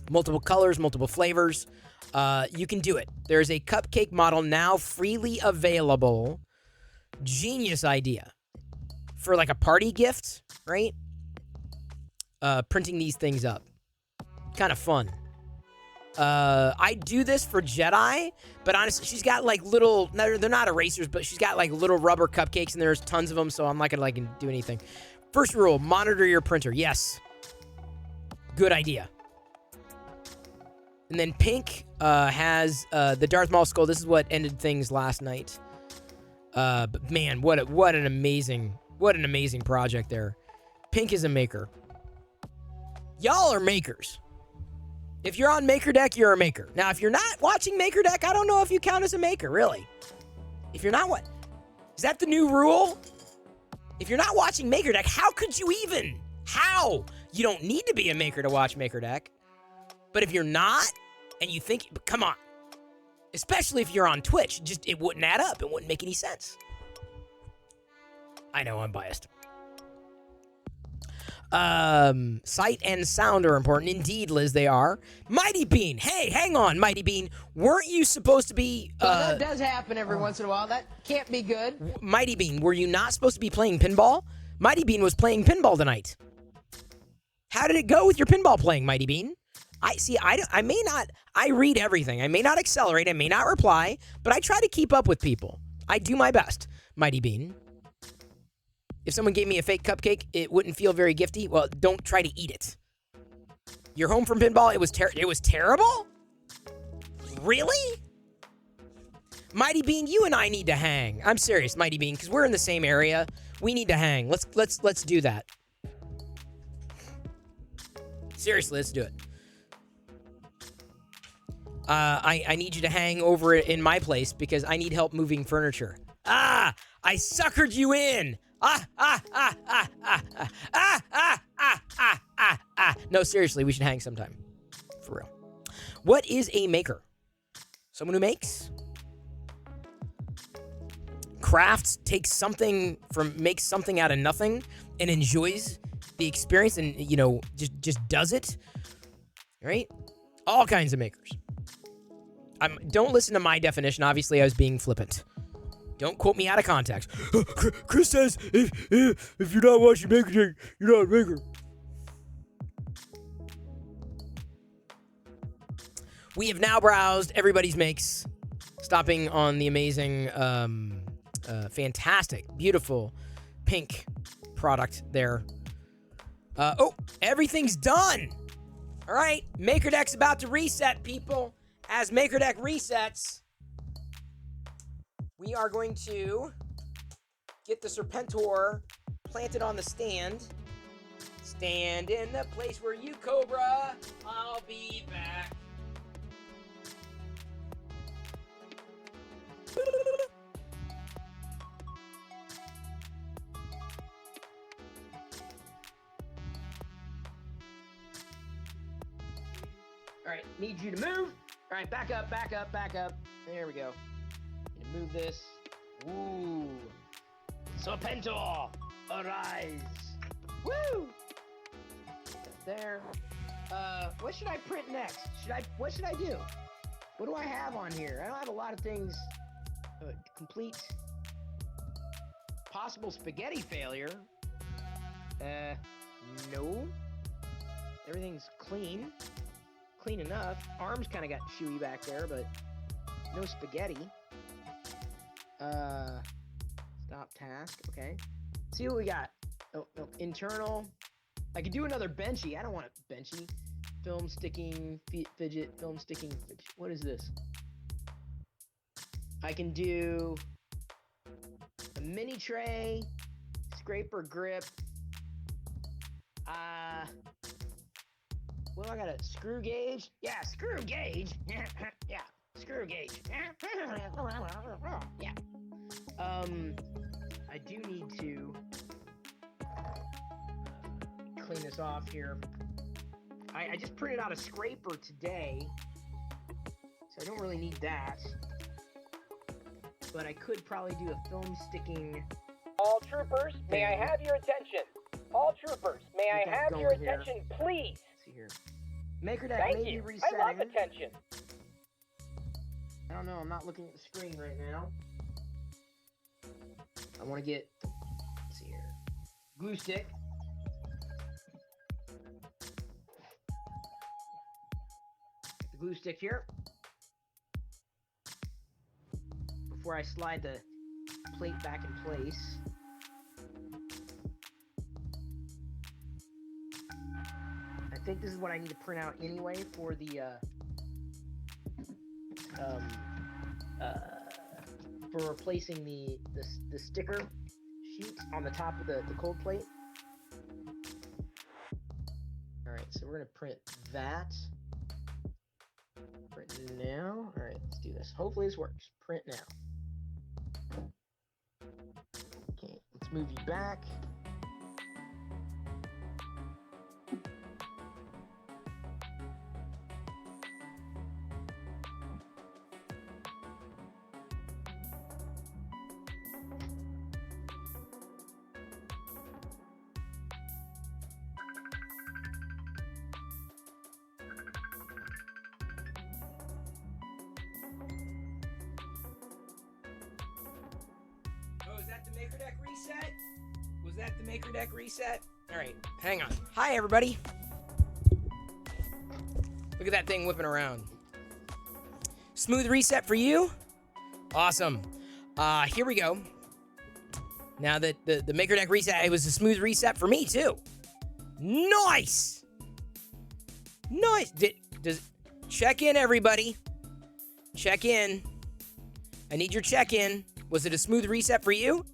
Multiple colors, multiple flavors. You can do it. There's a cupcake model now freely available. Genius idea. For like a party gift, right? Printing these things up. Kind of fun. I do this for Jedi, but honestly, she's got like little, they're not erasers, but she's got like little rubber cupcakes and there's tons of them, so I'm not gonna like do anything. First rule, monitor your printer. Yes. Good idea. And then Pink has the Darth Maul skull. This is what ended things last night. But man, what an amazing project there. Pink is a maker. Y'all are makers. If you're on Maker Deck, you're a maker. Now, if you're not watching Maker Deck, I don't know if you count as a maker, really. If you're not, is that the new rule? If you're not watching Maker Deck, how could you even? How? You don't need to be a maker to watch Maker Deck. But if you're not, and you think, come on. Especially if you're on Twitch, it wouldn't add up. It wouldn't make any sense. I know, I'm biased. Sight and sound are important. Indeed, Liz, they are. Mighty Bean. Hey, hang on, Mighty Bean. Weren't you supposed to be... Well, that does happen every once in a while. That can't be good. Mighty Bean, were you not supposed to be playing pinball? Mighty Bean was playing pinball tonight. How did it go with your pinball playing, Mighty Bean? I may not, I read everything. I may not accelerate, I may not reply, but I try to keep up with people. I do my best, Mighty Bean. If someone gave me a fake cupcake, it wouldn't feel very gifty. Well, don't try to eat it. You're home from pinball, it was terrible? Really? Mighty Bean, you and I need to hang. I'm serious, Mighty Bean, because we're in the same area. We need to hang. Let's do that. Seriously, let's do it. I need you to hang over in my place because I need help moving furniture. I suckered you in. No, seriously, we should hang sometime. For real. What is a maker? Someone who makes? crafts, makes something out of nothing, and enjoys the experience, and just does it. Right? All kinds of makers. Don't listen to my definition. Obviously, I was being flippant. Don't quote me out of context. Chris says if you're not watching Maker, you're not a maker. We have now browsed everybody's makes, stopping on the amazing, fantastic, beautiful pink product there. Everything's done. All right, Maker Deck's about to reset, people. As Maker Deck resets, we are going to get the Serpentor planted on the stand. Stand in the place where you Cobra. I'll be back. All right, need you to move. All right, back up. There we go. Need to move this. Ooh. Serpentor, arise. Woo! There. What should I print next? What should I do? What do I have on here? I don't have a lot of things. Complete. Possible spaghetti failure. No. Everything's clean. Clean enough. Arms kind of got chewy back there, but no spaghetti. Stop task. Okay. See what we got. Oh, no. Internal. I could do another benchy. I don't want a benchy. Film sticking fidget. Film sticking fidget. What is this? I can do a mini tray. Scraper grip. Well, I got a screw gauge. Yeah, screw gauge. Yeah, screw gauge. Yeah. I do need to clean this off here. I just printed out a scraper today, so I don't really need that. But I could probably do a film sticking. All troopers, may I have your attention? All troopers, may I have your attention, please? Let's see here. Maker Deck may be resetting. I love attention. I don't know. I'm not looking at the screen right now. I want to get. Let's see here. Glue stick. The glue stick here. Before I slide the plate back in place. I think this is what I need to print out anyway for the for replacing the sticker sheet on the top of the cold plate. All right, so we're gonna print that. Print now. All right, let's do this. Hopefully this works. Print now. Okay, let's move you back. Maker Deck reset? Was that the Maker Deck reset? All right, hang on. Hi, everybody. Look at that thing whipping around. Smooth reset for you? Awesome. Here we go. Now that the Maker Deck reset, it was a smooth reset for me, too. Nice! Nice! Check in, everybody. Check in. I need your check-in. Was it a smooth reset for you?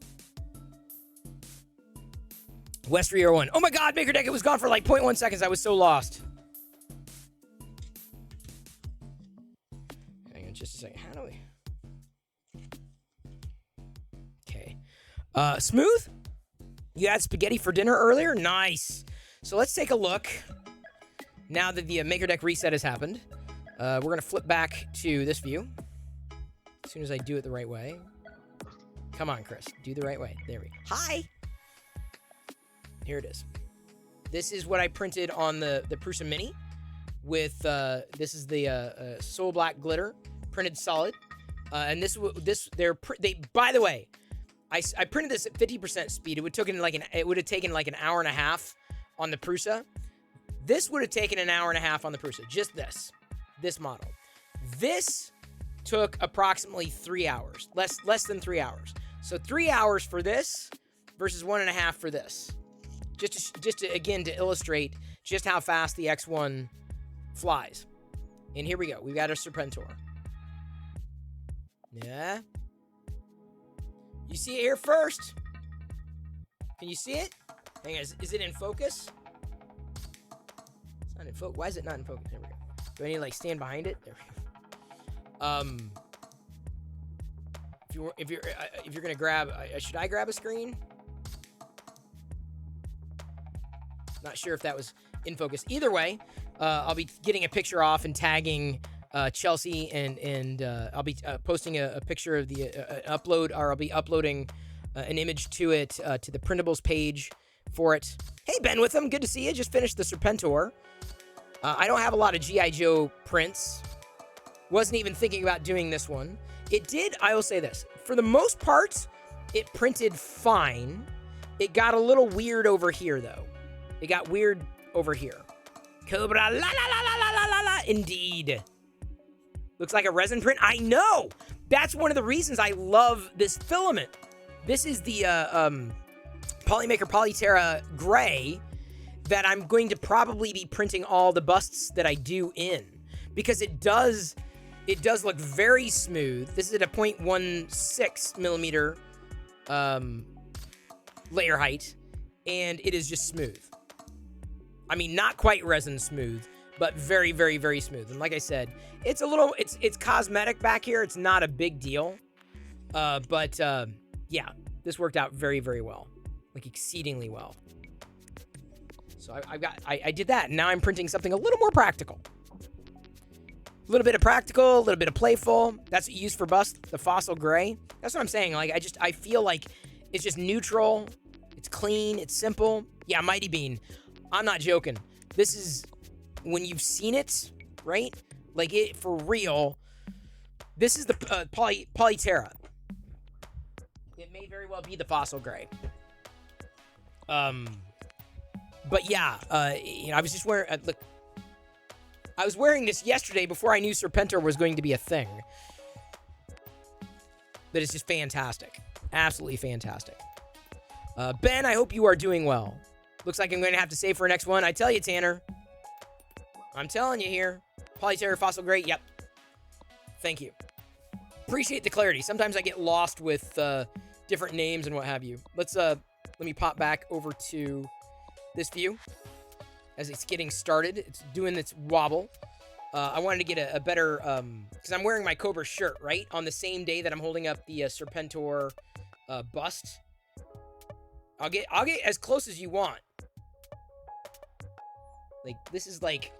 Westry 01. Oh my god, Maker Deck, it was gone for like 0.1 seconds. I was so lost. Hang on just a second. How do we... Okay. Smooth? You had spaghetti for dinner earlier? Nice. So let's take a look. Now that the Maker Deck reset has happened, we're going to flip back to this view. As soon as I do it the right way. Come on, Chris. Do the right way. There we go. Hi! Here it is. This is what I printed on the Prusa Mini with, this is the Soul Black glitter, printed solid. And by the way, I printed this at 50% speed. It would have taken like an hour and a half on the Prusa. This would have taken an hour and a half on the Prusa. Just this model. This took approximately 3 hours, less than 3 hours. So 3 hours for this versus 1.5 for this. Just to again to illustrate just how fast the X1 flies. And here we go. We've got a Serpentor. Yeah. You see it here first. Can you see it? Hang on, is it in focus? It's not in focus. Why is it not in focus? There we go. Do I need to like stand behind it? There we go. If you're gonna grab, should I grab a screen? Not sure if that was in focus. Either way, I'll be getting a picture off and tagging Chelsea, and I'll be posting a picture of the upload, or I'll be uploading an image to it to the printables page for it. Hey, Ben Witham, good to see you. Just finished the Serpentor. I don't have a lot of G.I. Joe prints. Wasn't even thinking about doing this one. It did, I will say this. For the most part, it printed fine. It got a little weird over here, though. It got weird over here. Cobra, la la la la la la la la. Indeed. Looks like a resin print. I know. That's one of the reasons I love this filament. This is the Polymaker Polyterra Gray that I'm going to probably be printing all the busts that I do in, because it does look very smooth. This is at a 0.16 millimeter layer height, and it is just smooth. I mean, not quite resin smooth, but very, very, very smooth. And like I said, it's cosmetic back here. It's not a big deal. But yeah, this worked out very, very well. Like exceedingly well. So I did that. And now I'm printing something a little more practical. A little bit of practical, a little bit of playful. That's what you use for bust, the fossil gray. That's what I'm saying. Like, I feel like it's just neutral. It's clean. It's simple. Yeah, Mighty Bean. I'm not joking. This is, when you've seen it, right? Like, it for real. This is the Polyterra. It may very well be the fossil gray. But yeah, I was just wearing, look, I was wearing this yesterday before I knew Serpentor was going to be a thing. But it's just fantastic. Absolutely fantastic. Ben, I hope you are doing well. Looks like I'm going to have to save for next one. I tell you, Tanner. I'm telling you here. Polyterra Fossil Gray, yep. Thank you. Appreciate the clarity. Sometimes I get lost with different names and what have you. Let me pop back over to this view as it's getting started. It's doing its wobble. I wanted to get a better, because I'm wearing my Cobra shirt, right? On the same day that I'm holding up the Serpentor Bust. I'll get as close as you want. Like, this is like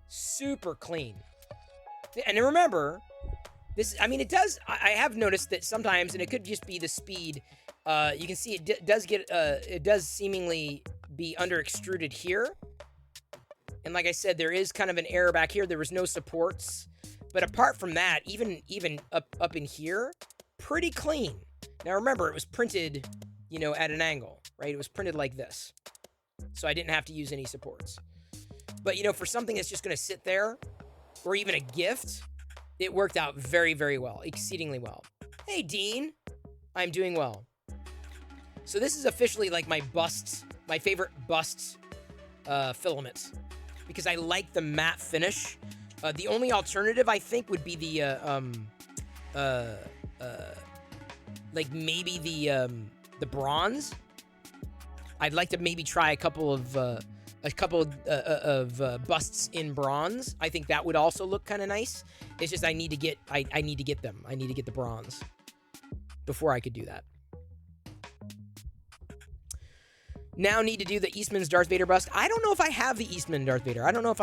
super clean. And remember, this, I mean, it does, I have noticed that sometimes, and it could just be the speed, you can see it does seemingly be under extruded here. And like I said, there is kind of an error back here. There was no supports. But apart from that, even up in here, pretty clean. Now remember, it was printed, you know, at an angle, right? It was printed like this. So I didn't have to use any supports. But, you know, for something that's just going to sit there, or even a gift, it worked out very, very well. Exceedingly well. Hey, Dean. I'm doing well. So this is officially like my favorite bust filament. Because I like the matte finish. The only alternative, I think, would be the, like maybe the bronze. I'd like to maybe try a couple of busts in bronze. I think that would also look kind of nice. It's just I need to get them. I need to get the bronze before I could do that. Now need to do the Eastman's Darth Vader bust. I don't know if I have the Eastman Darth Vader. I don't know if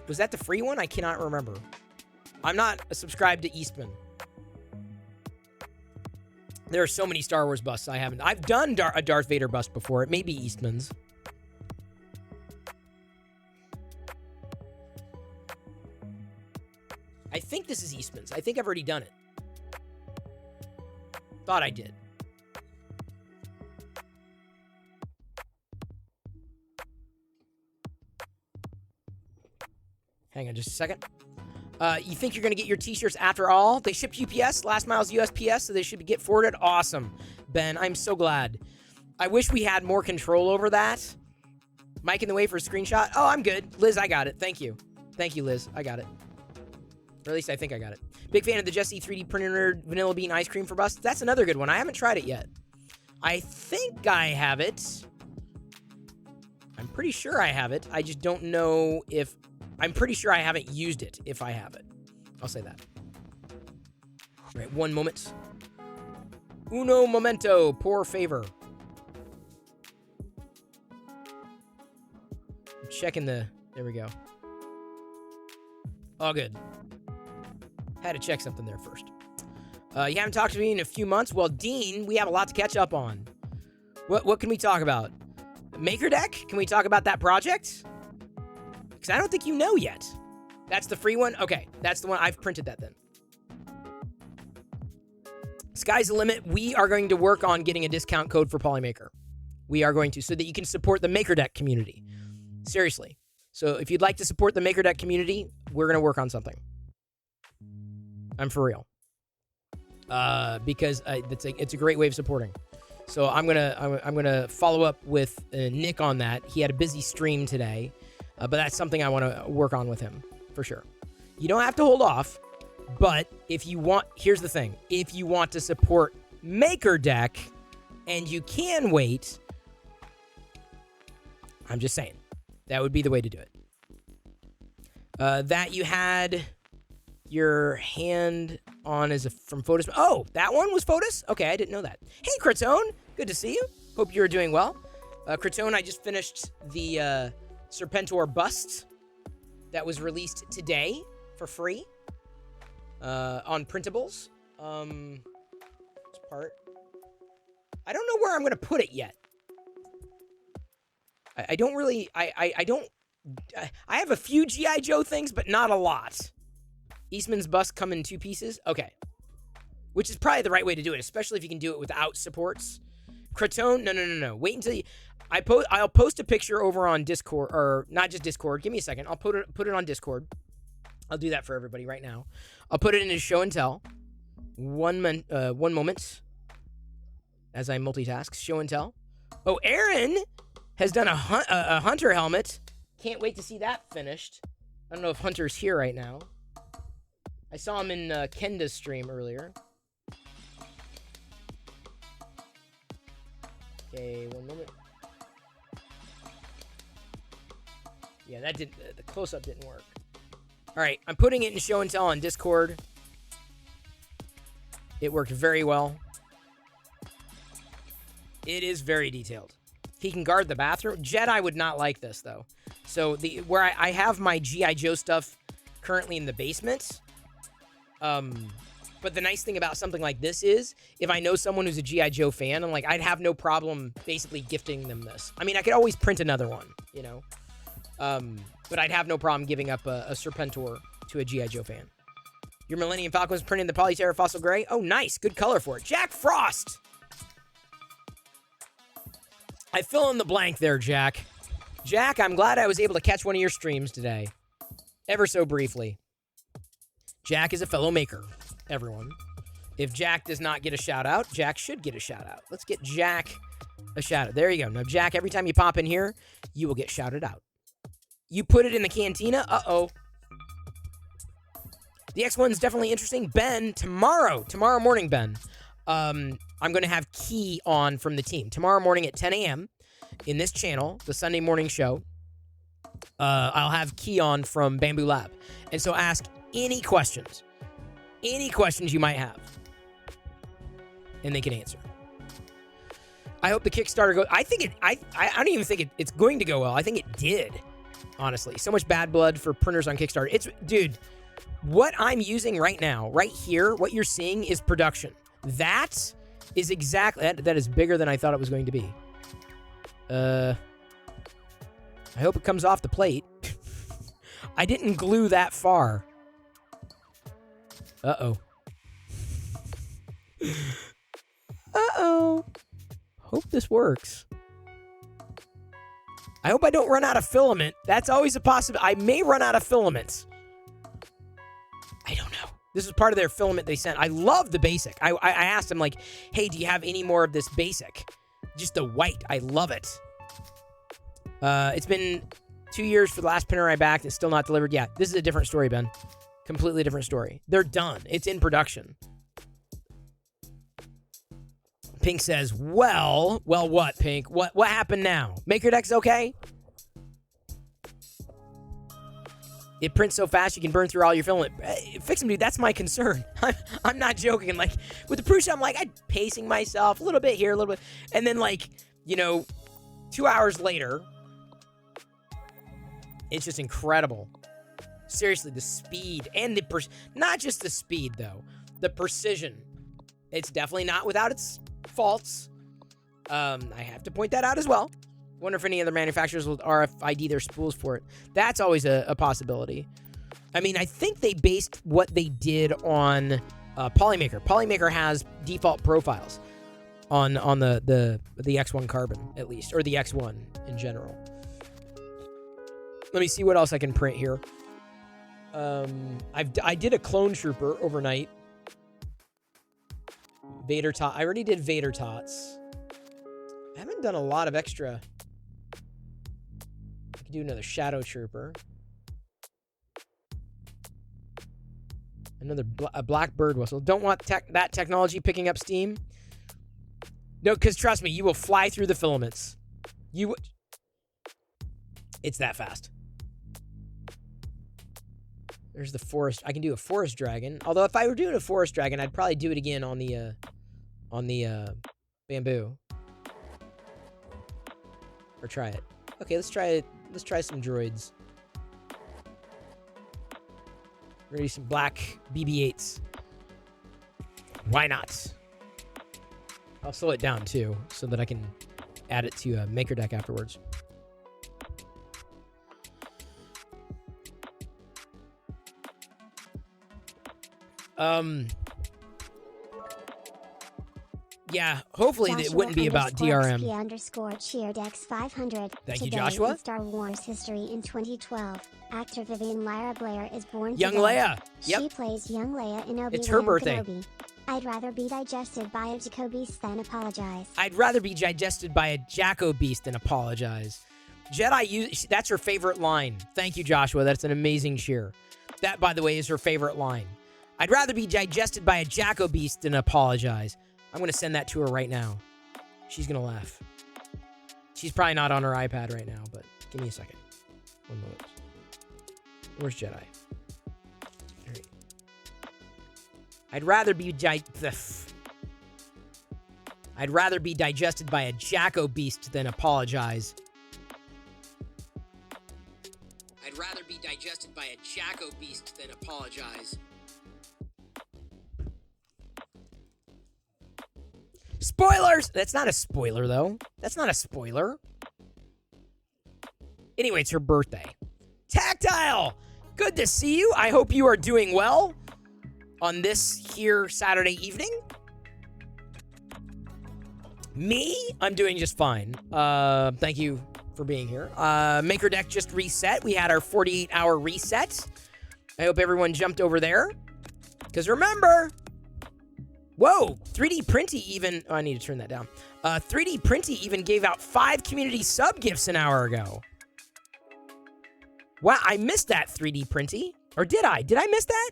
was that the free one? I cannot remember. I'm not subscribed to Eastman. There are so many Star Wars busts I haven't. I've done a Darth Vader bust before. It may be Eastman's. I think this is Eastman's. I think I've already done it. Thought I did. Hang on just a second. You think you're going to get your t-shirts after all? They shipped UPS. Last mile's USPS, so they should get forwarded. Awesome, Ben. I'm so glad. I wish we had more control over that. Mike in the way for a screenshot. Oh, I'm good. Liz, I got it. Thank you. Thank you, Liz. I got it. Or at least I think I got it. Big fan of the Jesse 3D printed vanilla bean ice cream for bust. That's another good one. I haven't tried it yet. I think I have it. I'm pretty sure I have it. I just don't know if... I'm pretty sure I haven't used it if I have it. I'll say that. All right, one moment. Uno momento, por favor. I'm checking the... There we go. All good. Had to check something there first. You haven't talked to me in a few months? Well, Dean, we have a lot to catch up on. What can we talk about? Maker Deck? Can we talk about that project? Because I don't think you know yet. That's the free one? Okay, that's the one. I've printed that then. Sky's the limit. We are going to work on getting a discount code for Polymaker. We are going to, so that you can support the Maker Deck community. Seriously. So if you'd like to support the Maker Deck community, we're going to work on something. I'm for real. Because it's a great way of supporting. So I'm gonna follow up with Nick on that. He had a busy stream today. But that's something I want to work on with him, for sure. You don't have to hold off, but if you want... Here's the thing. If you want to support Maker Deck, and you can wait, I'm just saying, that would be the way to do it. That you had your hand on is from Photos... Oh, that one was Photos? Okay, I didn't know that. Hey, Cratone. Good to see you. Hope you're doing well. Cratone, I just finished the... Serpentor Bust that was released today for free on printables. This part. I don't know where I'm going to put it yet. I don't really... I don't... I have a few G.I. Joe things, but not a lot. Eastman's bust come in 2 pieces? Okay. Which is probably the right way to do it, especially if you can do it without supports. Cratone? No. Wait until you... I'll post a picture over on Discord, or not just Discord. Give me a second. I'll put it on Discord. I'll do that for everybody right now. I'll put it in his show and tell. One moment. As I multitask. Show and tell. Oh, Aaron has done a Hunter helmet. Can't wait to see that finished. I don't know if Hunter's here right now. I saw him in Kenda's stream earlier. Okay, one moment. Yeah, that did the close-up didn't work. All right, I'm putting it in show and tell on Discord. It worked very well. It is very detailed. He can guard the bathroom. Jedi would not like this though. So where I have my G.I. Joe stuff currently in the basement. But the nice thing about something like this is, if I know someone who's a G.I. Joe fan, I'm like, I'd have no problem basically gifting them this. I mean, I could always print another one, you know. But I'd have no problem giving up a Serpentor to a G.I. Joe fan. Your Millennium Falcon was printed in the Polyterra Fossil Gray. Oh, nice. Good color for it. Jack Frost! I fill in the blank there, Jack. Jack, I'm glad I was able to catch one of your streams today. Ever so briefly. Jack is a fellow maker, everyone. If Jack does not get a shout-out, Jack should get a shout-out. Let's get Jack a shout-out. There you go. Now, Jack, every time you pop in here, you will get shouted out. You put it in the cantina? Uh-oh. The X1's definitely interesting. Ben, tomorrow morning, Ben, I'm going to have Key on from the team. Tomorrow morning at 10 a.m. in this channel, the Sunday morning show, I'll have Key on from Bamboo Lab. And so ask any questions you might have, and they can answer. I hope the Kickstarter goes... I don't even think it's going to go well. I think it did. Honestly, so much bad blood for printers on Kickstarter. Dude, what I'm using right now, right here, what you're seeing is production. That is exactly... That is bigger than I thought it was going to be. I hope it comes off the plate. I didn't glue that far. Uh-oh. Uh-oh. Hope this works. I hope I don't run out of filament. That's always a possibility. I may run out of filaments. I don't know. This is part of their filament they sent. I love the basic. I asked them, like, hey, do you have any more of this basic? Just the white. I love it. It's been 2 years for the last printer I backed. It's still not delivered. Yeah, this is a different story, Ben. Completely different story. They're done. It's in production. Pink says, well, what, Pink? What happened now? MakerDeck's okay? It prints so fast you can burn through all your filament. Fix them, dude. That's my concern. I'm not joking. Like, with the Prusa, I'm like, I'm pacing myself a little bit here, a little bit. And then, like, 2 hours later, it's just incredible. Seriously, the speed and the not just the speed, though. The precision. It's definitely not without its faults. I have to point that out as well. Wonder if any other manufacturers will RFID their spools for it. That's always a possibility. I mean, I think they based what they did on Polymaker. Polymaker has default profiles on the X1 Carbon, at least, or the X1 in general. Let me see what else I can print here. I did a clone trooper overnight. Vader tot. I already did Vader tots. I haven't done a lot of extra. I could do another Shadow Trooper. Another a black bird whistle. Don't want that technology picking up steam. No, because trust me, you will fly through the filaments. It's that fast. There's the forest. I can do a forest dragon. Although if I were doing a forest dragon, I'd probably do it again on the bamboo. Or try it. Okay, let's try it. Let's try some droids. We're gonna do some black BB-8s. Why not? I'll slow it down too, so that I can add it to MakerDeck afterwards. Yeah, hopefully it wouldn't be about DRM. _CheerDex500. Thank you, Today Joshua. In Star Wars history in 2012, actor Vivian Lyra Blair is born Young today. Leia. Yep. She plays young Leia in Obi-Wan It's her birthday. Kenobi. I'd rather be digested by a Jaco beast than apologize. I'd rather be digested by a Jaco beast than apologize. That's her favorite line. Thank you, Joshua. That's an amazing cheer. That, by the way, is her favorite line. I'd rather be digested by a Jaco beast than apologize. I'm going to send that to her right now. She's going to laugh. She's probably not on her iPad right now, but give me a second. 1 moment. Where's Jedi? I'd rather be digested by a Jaco beast than apologize. I'd rather be digested by a Jaco beast than apologize. Spoilers! That's not a spoiler, though. That's not a spoiler. Anyway, it's her birthday. Tactile! Good to see you. I hope you are doing well on this here Saturday evening. Me? I'm doing just fine. Thank you for being here. MakerDeck just reset. We had our 48-hour reset. I hope everyone jumped over there. Because remember... Whoa, 3D Printy even... Oh, I need to turn that down. 3D Printy even gave out 5 community sub gifts an hour ago. Wow, I missed that, 3D Printy. Or did I? Did I miss that?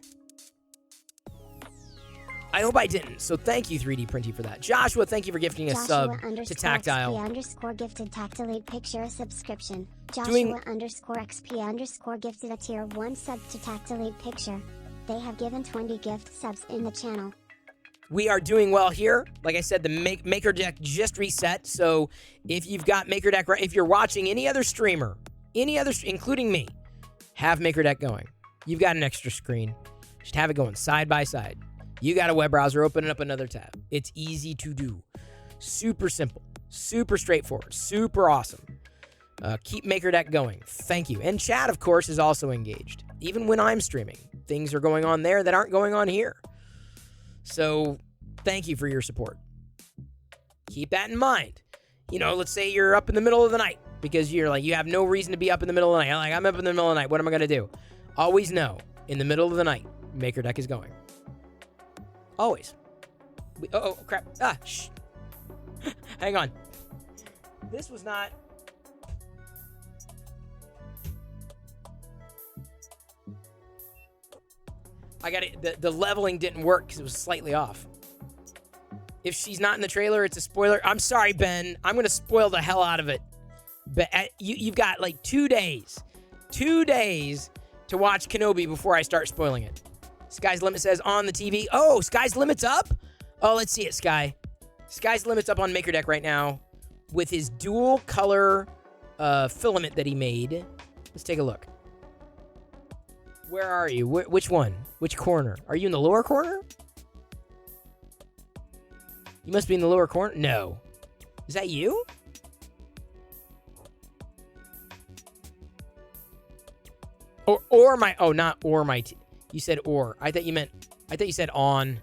I hope I didn't. So thank you, 3D Printy, for that. Joshua, thank you for gifting a sub to Tactile. XP gifted Tactilate Picture subscription. Doing... Joshua_XP gifted a tier 1 sub to Tactilate Picture. They have given 20 gift subs in the channel. We are doing well here. Like I said, the MakerDeck just reset. So if you've got MakerDeck, if you're watching any other streamer, including me, have MakerDeck going. You've got an extra screen. Just have it going side by side. You got a web browser, open up another tab. It's easy to do. Super simple. Super straightforward. Super awesome. Keep MakerDeck going. Thank you. And chat, of course, is also engaged. Even when I'm streaming, things are going on there that aren't going on here. So thank you for your support. Keep that in mind. You know, let's say you're up in the middle of the night because you're like, you have no reason to be up in the middle of the night. Like, I'm up in the middle of the night. What am I going to do? Always know, in the middle of the night, MakerDeck is going. Always. Oh, crap. Shh. Hang on. This was not... I got it. The leveling didn't work because it was slightly off. If she's not in the trailer, it's a spoiler. I'm sorry, Ben. I'm going to spoil the hell out of it. But you've got like 2 days. 2 days to watch Kenobi before I start spoiling it. Sky's Limit says on the TV. Oh, Sky's Limit's up? Oh, let's see it, Sky. Sky's Limit's up on MakerDeck right now with his dual color filament that he made. Let's take a look. Where are you? Which one? Which corner? Are you in the lower corner? You must be in the lower corner. No. Is that you? Or my... Oh, not or my... You said or. I thought you said on.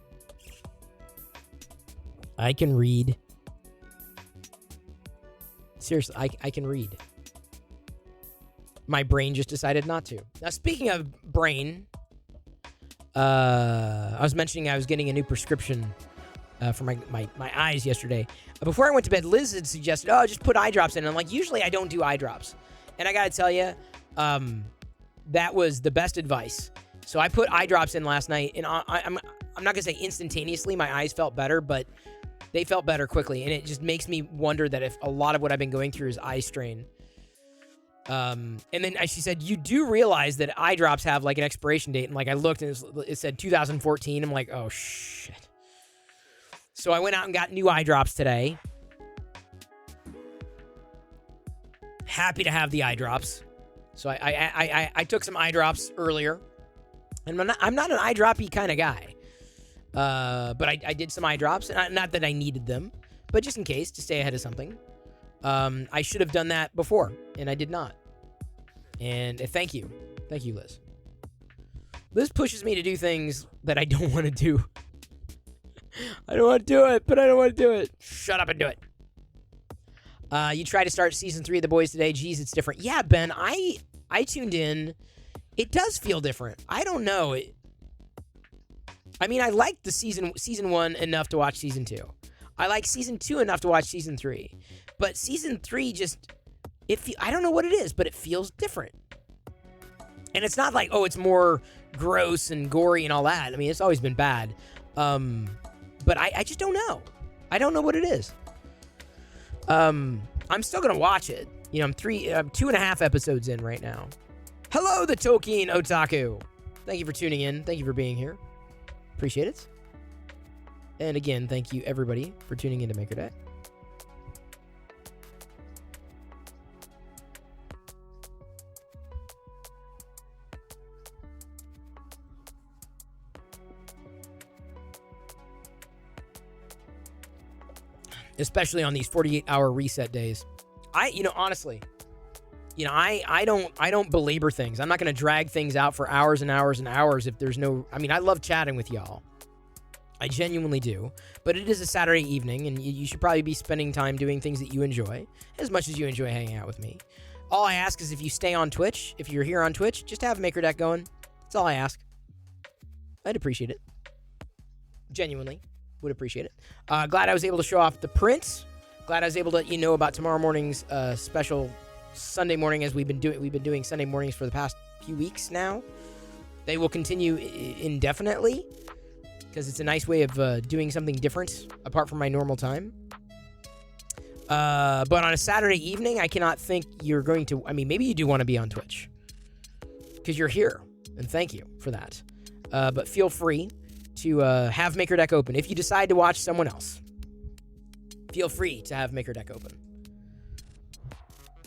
I can read. Seriously, I can read. My brain just decided not to. Now, speaking of brain, I was mentioning I was getting a new prescription for my eyes yesterday. Before I went to bed, Liz had suggested, oh, just put eye drops in. And I'm like, usually I don't do eye drops. And I got to tell you, that was the best advice. So I put eye drops in last night, and I'm not going to say instantaneously my eyes felt better, but they felt better quickly. And it just makes me wonder that if a lot of what I've been going through is eye strain. And then she said, you do realize that eye drops have like an expiration date. And like I looked and it said 2014. I'm like, oh shit. So I went out and got new eye drops today. Happy to have the eye drops. So I took some eye drops earlier. And I'm not an eye droppy kind of guy. But I did some eye drops. Not that I needed them, but just in case, to stay ahead of something. I should have done that before, and I did not. And thank you. Thank you, Liz. Liz pushes me to do things that I don't want to do. I don't want to do it, but I don't want to do it. Shut up and do it. You tried to start season 3 of The Boys today. Geez, it's different. Yeah, Ben, I tuned in. It does feel different. I don't know. I mean, I liked the season 1 enough to watch season 2. I like season 2 enough to watch season 3. But season 3 just... I don't know what it is, but it feels different. And it's not like, oh, it's more gross and gory and all that. I mean, it's always been bad. But I just don't know. I don't know what it is. I'm still going to watch it. You know, I'm 2.5 episodes in right now. Hello, the Tolkien Otaku. Thank you for tuning in. Thank you for being here. Appreciate it. And again, thank you everybody for tuning into MakerDeck. Especially on these 48-hour reset days. Honestly, I don't belabor things. I'm not going to drag things out for hours and hours and hours if there's no... I mean, I love chatting with y'all. I genuinely do. But it is a Saturday evening, and you should probably be spending time doing things that you enjoy, as much as you enjoy hanging out with me. All I ask is if you stay on Twitch, if you're here on Twitch, just have MakerDeck going. That's all I ask. I'd appreciate it. Genuinely. Would appreciate it. Glad I was able to show off the prints. Glad I was able to let you know about tomorrow morning's special Sunday morning, as we've been doing Sunday mornings for the past few weeks now. They will continue indefinitely because it's a nice way of doing something different apart from my normal time. But on a Saturday evening, I cannot think you're going to... I mean, maybe you do want to be on Twitch because you're here, and thank you for that. But feel free to have MakerDeck open. If you decide to watch someone else, feel free to have MakerDeck open.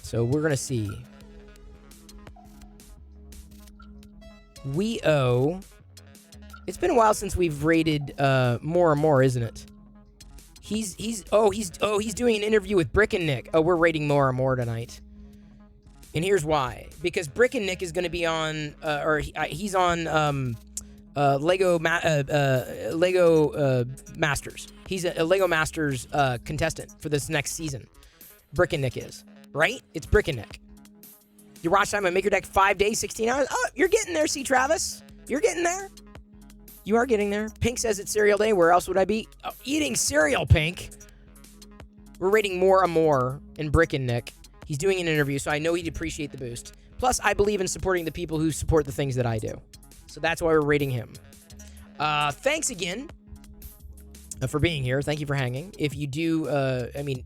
So we're going to see. We owe It's been a while since we've rated more and more, isn't it? He's doing an interview with Brick and Nick. Oh, we're rating more and more tonight. And here's why. Because Brick and Nick is going to be on, he's on Lego Masters. He's a Lego Masters contestant for this next season. Brick and Nick is, right? It's Brick and Nick. Your watch time on Maker Deck 5 days, 16 hours. Oh, you're getting there, C. Travis. You're getting there. You are getting there. Pink says it's cereal day. Where else would I be? Oh, eating cereal, Pink. We're rating more and more in Brick and Nick. He's doing an interview, so I know he'd appreciate the boost. Plus, I believe in supporting the people who support the things that I do. So that's why we're rating him. Thanks again for being here. Thank you for hanging. If you do,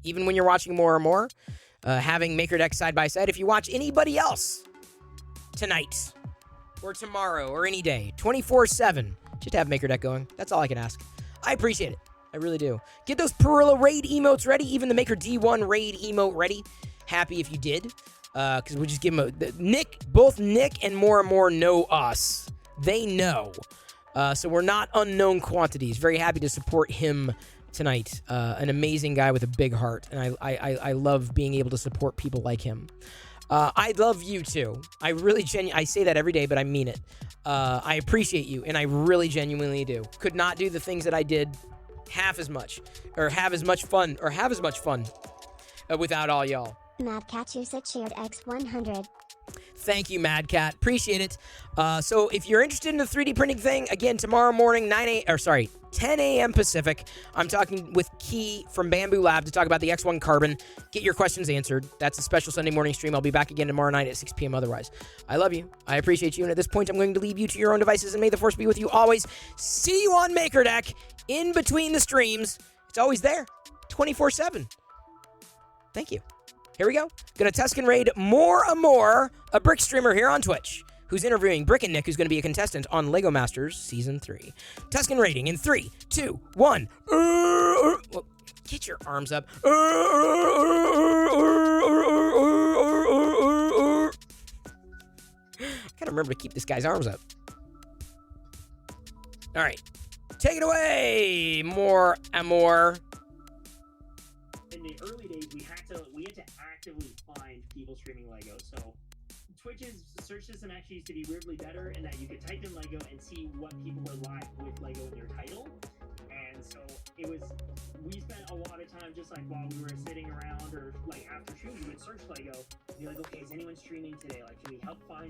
even when you're watching more and more, having Maker Deck side by side, if you watch anybody else tonight or tomorrow or any day, 24/7, just have Maker Deck going. That's all I can ask. I appreciate it. I really do. Get those Perillo raid emotes ready. Even the Maker D1 raid emote ready. Happy if you did. Because we just give them both Nick and more know us. They know. So we're not unknown quantities. Very happy to support him tonight. An amazing guy with a big heart. And I love being able to support people like him. I love you too. I really I say that every day, but I mean it. I appreciate you, and I really genuinely do. Could not do the things that I did have as much fun without all y'all. Mad Cat you said shared X100. Thank you, Mad Cat. Appreciate it. So if you're interested in the 3D printing thing, again, tomorrow morning, 10 a.m. Pacific, I'm talking with Key from Bamboo Lab to talk about the X1 Carbon. Get your questions answered. That's a special Sunday morning stream. I'll be back again tomorrow night at 6 p.m. otherwise. I love you. I appreciate you. And at this point, I'm going to leave you to your own devices, and may the Force be with you always. See you on Maker Deck in between the streams. It's always there, 24/7. Thank you. Here we go. Gonna Tuscan raid more and more a Brick streamer here on Twitch who's interviewing Brick and Nick, who's gonna be a contestant on Lego Masters Season 3. Tuscan raiding in 3, 2, 1. Get your arms up. Gotta remember to keep this guy's arms up. All right. Take it away, more and more. In the early days, we had to actively find people streaming Lego. So Twitch's search system actually used to be weirdly better in that you could type in Lego and see what people were live with Lego in your title. And so we spent a lot of time just like while we were sitting around or like after shoot, we would search Lego and be like, okay, is anyone streaming today? Like, can we help find